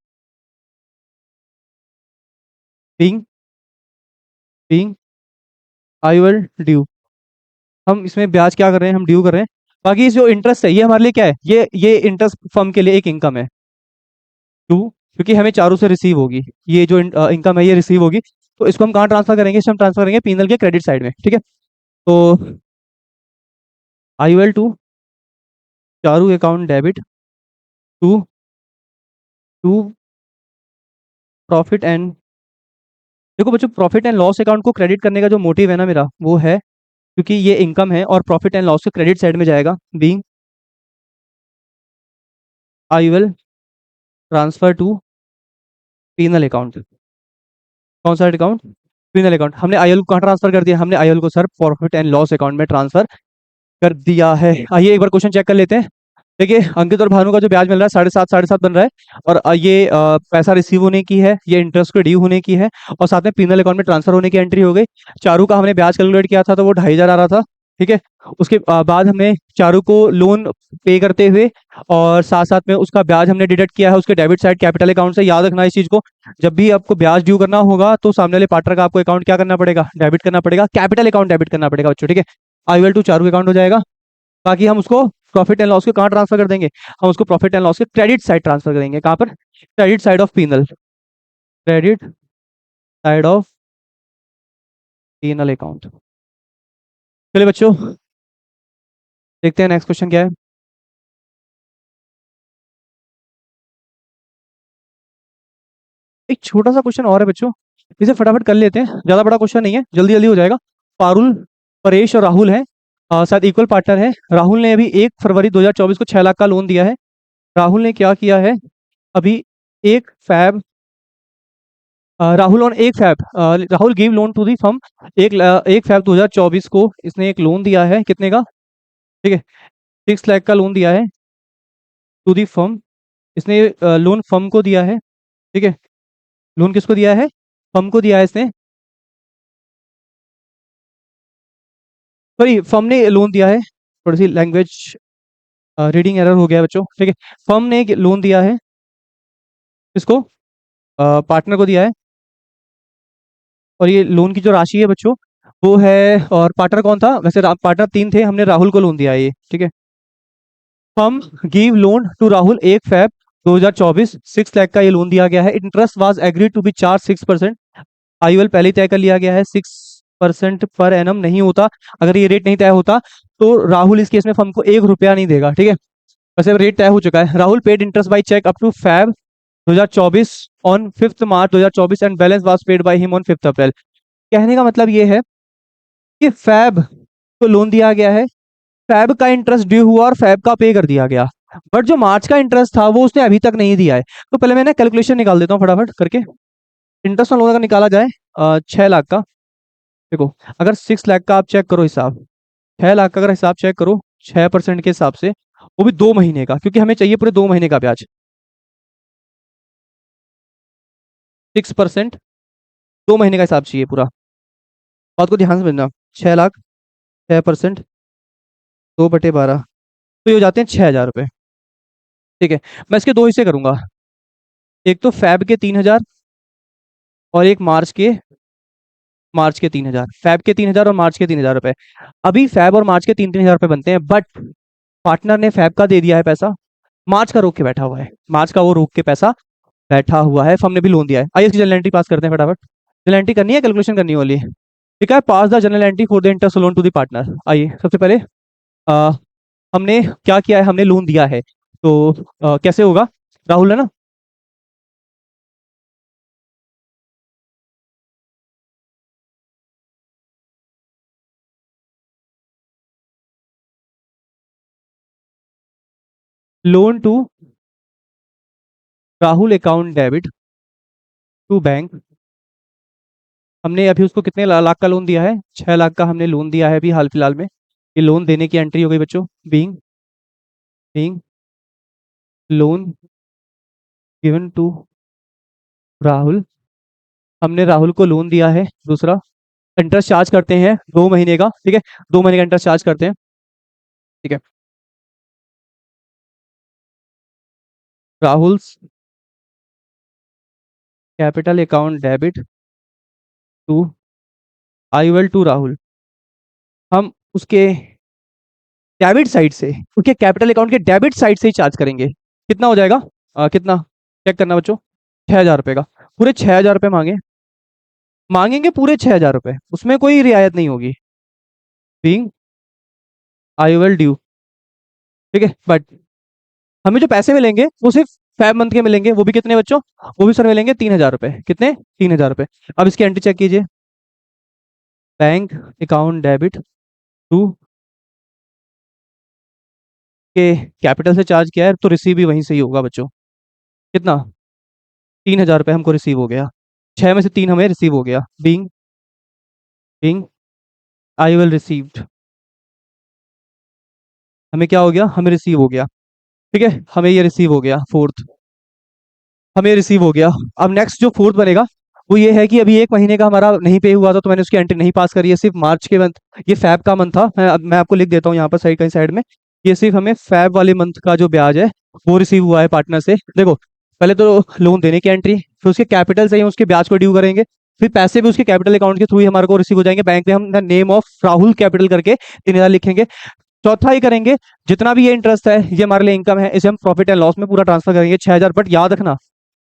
S1: बीइंग बीइंग IUL ड्यू, हम इसमें ब्याज क्या कर रहे हैं? हम ड्यू कर रहे हैं। बाकी जो इंटरेस्ट है ये हमारे लिए क्या है? ये इंटरेस्ट फर्म के लिए एक इनकम है टू, क्योंकि हमें चारों से रिसीव होगी। ये जो इनकम है ये रिसीव होगी, तो इसको हम कहाँ ट्रांसफर करेंगे? इसे हम ट्रांसफर करेंगे पीनल के क्रेडिट साइड में। ठीक है, तो IUL 2 Charu account debit to to profit and, देखो बच्चों प्रॉफिट एंड लॉस अकाउंट को क्रेडिट करने का जो मोटिव है ना मेरा, वो है क्योंकि ये इनकम है और प्रॉफिट एंड लॉस के क्रेडिट साइड में जाएगा। Being IUL transfer to PnL account. कौन सा अकाउंट? PnL account. हमने IUL को कहाँ ट्रांसफर कर दिया? हमने IUL को sir profit and loss account में ट्रांसफर कर दिया है। आइए एक बार क्वेश्चन चेक कर लेते हैं। देखिए अंकित और भानु का जो ब्याज मिल रहा है 7.5 बन रहा है, और ये पैसा रिसीव होने की है, ये इंटरेस्ट को ड्यू होने की है, और साथ में पीनल अकाउंट में ट्रांसफर होने की एंट्री हो गई। चारू का हमने ब्याज कैलकुलेट किया था तो वो 2,500 आ रहा था। ठीक है, उसके बाद हमने चारू को लोन पे करते हुए और साथ साथ में उसका ब्याज हमने डिडक्ट किया है उसके डेबिट साइड कैपिटल अकाउंट से। याद रखना इस चीज को, जब भी आपको ब्याज ड्यू करना होगा तो सामने वाले पार्टनर का आपको अकाउंट क्या करना पड़ेगा? डेबिट करना पड़ेगा, कैपिटल अकाउंट डेबिट करना पड़ेगा बच्चों। ठीक है, IUL 2 चारू अकाउंट हो जाएगा। बाकी हम उसको प्रॉफिट एंड लॉस के कहाँ ट्रांसफर कर देंगे, हम उसको प्रॉफिट एंड लॉस के क्रेडिट साइड ट्रांसफर करेंगे। कहाँ पर? Credit side of PnL, credit side of PnL account. चलिए बच्चों, देखते हैं नेक्स्ट क्वेश्चन क्या है। एक छोटा सा क्वेश्चन और है बच्चों, इसे फटाफट कर लेते हैं, ज्यादा बड़ा क्वेश्चन नहीं है, जल्दी जल्दी हो जाएगा। पारुल, परेश और राहुल है, शायद इक्वल पार्टनर है। राहुल ने अभी 1 फरवरी 2024 को 6 लाख का लोन दिया है। राहुल ने क्या किया है अभी, एक फैब राहुल ऑन एक Feb Rahul give loan to the firm, 1 Feb 2024 को इसने एक लोन दिया है, कितने का? ठीक है, 6 लाख का लोन दिया है टू दी फर्म। इसने लोन फर्म को दिया है, ठीक है। लोन किसको दिया है? फर्म को दिया है इसने, सॉरी फर्म ने लोन दिया है। थोड़ी सी लैंग्वेज रीडिंग एरर हो गया है बच्चों, ठीक है। फर्म ने लोन दिया है, इसको पार्टनर को दिया है, और ये लोन की जो राशि है बच्चों वो है, और पार्टनर कौन था वैसे? पार्टनर 3 थे, हमने राहुल को लोन दिया है ये, ठीक है। Firm give loan to Rahul 1 Feb 2024, 6 lakh का ये लोन दिया गया है। Interest was agreed to be charge 6%। IOL पहले ही तय कर लिया गया है, 6% पर एनम नहीं होता। अगर ये रेट नहीं तय होता तो राहुल इस केस में फर्म को 1 रुपया नहीं देगा, ठीक है। वैसे रेट तय हो चुका है। Rahul paid interest by cheque up to Feb 2024 on 5 March 2024 and balance was paid by him on 5 April. कहने का मतलब ये है कि फैब को लोन दिया गया है, फैब का इंटरेस्ट ड्यू हुआ और फैब का पे कर दिया गया, बट जो मार्च का इंटरेस्ट था वो उसने अभी तक नहीं दिया है। तो पहले मैं ना कैलकुलेशन निकाल देता हूँ फटाफट करके। इंटरेस्ट ऑन लोन अगर निकाला जाए 6 लाख का, देखो अगर 6 लाख का आप चेक करो हिसाब, 6 लाख का अगर हिसाब चेक करो 6% के हिसाब से, वो भी 2 महीने का, क्योंकि हमें चाहिए पूरे 2 महीने का ब्याज। 6%, 2 महीने का हिसाब चाहिए पूरा। बात को ध्यान से समझना, 6 लाख, 6%, 2/12, तो ये हो जाते हैं 6,000 रुपये, ठीक है। मैं इसके दो हिस्से करूंगा, एक तो फैब के 3,000 और एक मार्च के 3,000। फैब के 3,000 और मार्च के 3,000 रुपए। अभी फैब और मार्च के 3-3 हज़ार रुपए बनते हैं, बट पार्टनर ने फैब का दे दिया है पैसा, मार्च का रोक के बैठा हुआ है, मार्च का वो रोक के पैसा बैठा हुआ है, फर्म ने भी लोन दिया है। आइए इसकी जनरल एंट्री पास करते हैं फटाफट। जनरल एंट्री करनी है, कैलकुलेशन करनी वाली है, ठीक है। Pass the journal entry for the interest loan to the partner. आइए सबसे पहले आ, हमने क्या किया है, हमने लोन दिया है, तो कैसे होगा? राहुल है ना, loan to Rahul account debit to bank. हमने अभी उसको कितने लाख का लोन दिया है? 6 लाख का हमने लोन दिया है अभी हाल फिलहाल में। ये लोन देने की एंट्री हो गई बच्चों, being being loan given to Rahul. हमने राहुल को लोन दिया है। दूसरा, इंटरेस्ट चार्ज करते हैं 2 महीने का, ठीक है, 2 महीने का इंटरेस्ट चार्ज करते हैं, ठीक है। Rahul capital account debit to IUL to Rahul, हम उसके डेबिट साइड से, उसके कैपिटल अकाउंट के डेबिट साइड से ही चार्ज करेंगे। कितना हो जाएगा? कितना चेक करना बच्चों? 6,000 रुपये का, पूरे 6,000 रुपये मांगेंगे पूरे 6,000 रुपये, उसमें कोई रियायत नहीं होगी। बीइंग आई विल ड्यू, ठीक है। बट हमें जो पैसे मिलेंगे वो सिर्फ 5 मंथ के मिलेंगे, वो भी कितने बच्चों? वो भी सर मिलेंगे 3,000 रुपये। कितने? 3,000 रुपये। अब इसकी एंट्री चेक कीजिए, बैंक अकाउंट डेबिट टू के कैपिटल से चार्ज किया है, तो रिसीव भी वहीं से ही होगा बच्चों। कितना? 3,000 रुपये हमको रिसीव हो गया, 6 में से 3 हमें रिसीव हो गया। Being being I will received, हमें क्या हो गया? हमें रिसीव हो गया, ठीक है। हमें ये रिसीव हो गया, फोर्थ हमें रिसीव हो गया। अब नेक्स्ट जो फोर्थ बनेगा वो ये है कि अभी 1 महीने का हमारा नहीं पे हुआ था, तो मैंने उसकी एंट्री नहीं पास करी है, सिर्फ मार्च के मंथ, ये फैब का मंथ था। मैं आपको लिख देता हूँ यहाँ पर साइड कहीं साइड में, ये सिर्फ हमें फैब वाले मंथ का जो ब्याज है वो रिसीव हुआ है पार्टनर से। देखो, पहले तो लोन देने की एंट्री, फिर उसके कैपिटल से ही उसके ब्याज को ड्यू करेंगे, फिर पैसे भी उसके कैपिटल अकाउंट के थ्रू ही हमारे को रिसीव हो जाएंगे। बैंक में हम नेम ऑफ राहुल कैपिटल करके 3,000 लिखेंगे, चौथा ही करेंगे, जितना भी ये इंटरेस्ट है ये हमारे लिए इनकम है, इसे हम प्रॉफिट एंड लॉस में पूरा ट्रांसफर करेंगे 6,000। बट याद रखना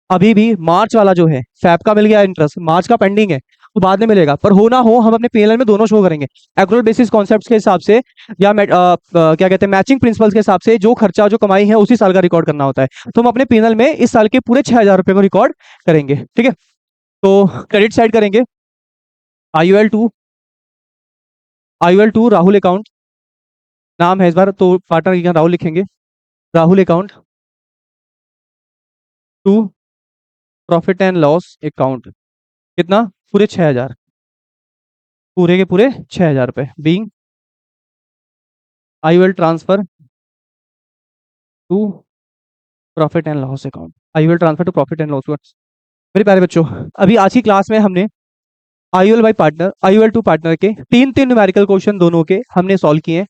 S1: अभी भी मार्च वाला जो है फैब का मिल गया इंटरेस्ट, मार्च का पेंडिंग है तो बाद में मिलेगा, पर हो ना हो हम अपने पीएनएल में दोनों शो करेंगे, एक्रूअल बेसिस कॉन्सेप्ट्स के हिसाब से या क्या कहते हैं मैचिंग प्रिंसिपल्स के हिसाब से। जो खर्चा जो कमाई है उसी साल का रिकॉर्ड करना होता है, तो हम अपने पीएनएल में इस साल के पूरे 6,000 रुपए को रिकॉर्ड करेंगे। ठीक है, तो क्रेडिट साइड करेंगे IUL 2, IUL 2 राहुल अकाउंट नाम है इस बार, तो पार्टनर यहाँ राहुल लिखेंगे, Rahul account to profit and loss account. कितना? पूरे 6,000, पूरे के पूरे 6,000 रुपए being IUL transfer to profit and loss account, IUL transfer to profit and loss account. मेरे प्यारे बच्चों, अभी आज की क्लास में हमने IUL by partner, IUL 2 partner के तीन तीन न्यूमेरिकल क्वेश्चन दोनों के हमने सॉल्व किए हैं।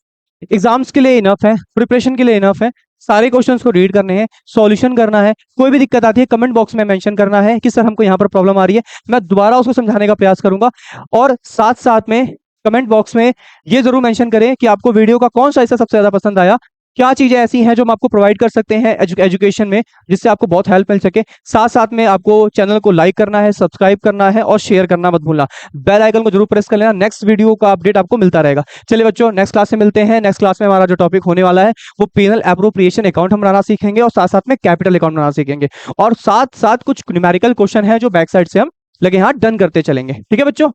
S1: एग्जाम्स के लिए इनफ है, प्रिपरेशन के लिए इनफ है। सारे क्वेश्चंस को रीड करने हैं, सॉल्यूशन करना है। कोई भी दिक्कत आती है कमेंट बॉक्स में मेंशन करना है कि सर हमको यहाँ पर प्रॉब्लम आ रही है, मैं दोबारा उसको समझाने का प्रयास करूंगा। और साथ साथ में कमेंट बॉक्स में ये जरूर मेंशन करें कि आपको वीडियो का कौन सा हिस्सा सबसे ज्यादा पसंद आया, क्या चीजें ऐसी हैं जो हम आपको प्रोवाइड कर सकते हैं एजुकेशन में जिससे आपको बहुत हेल्प मिल सके। साथ साथ में आपको चैनल को लाइक करना है, सब्सक्राइब करना है और शेयर करना मत भूलना। बेल आइकन को जरूर प्रेस कर लेना, नेक्स्ट वीडियो का अपडेट आपको मिलता रहेगा। चलिए बच्चों, नेक्स्ट क्लास में मिलते हैं। नेक्स्ट क्लास में हमारा जो टॉपिक होने वाला है वो पेनल एप्रोप्रिएशन अकाउंट हम बनाना सीखेंगे और साथ साथ में कैपिटल अकाउंट बनाना सीखेंगे, और साथ साथ कुछ न्यूमेरिकल क्वेश्चन है जो बैक साइड से हम लगे हाथ डन करते चलेंगे। ठीक है बच्चों।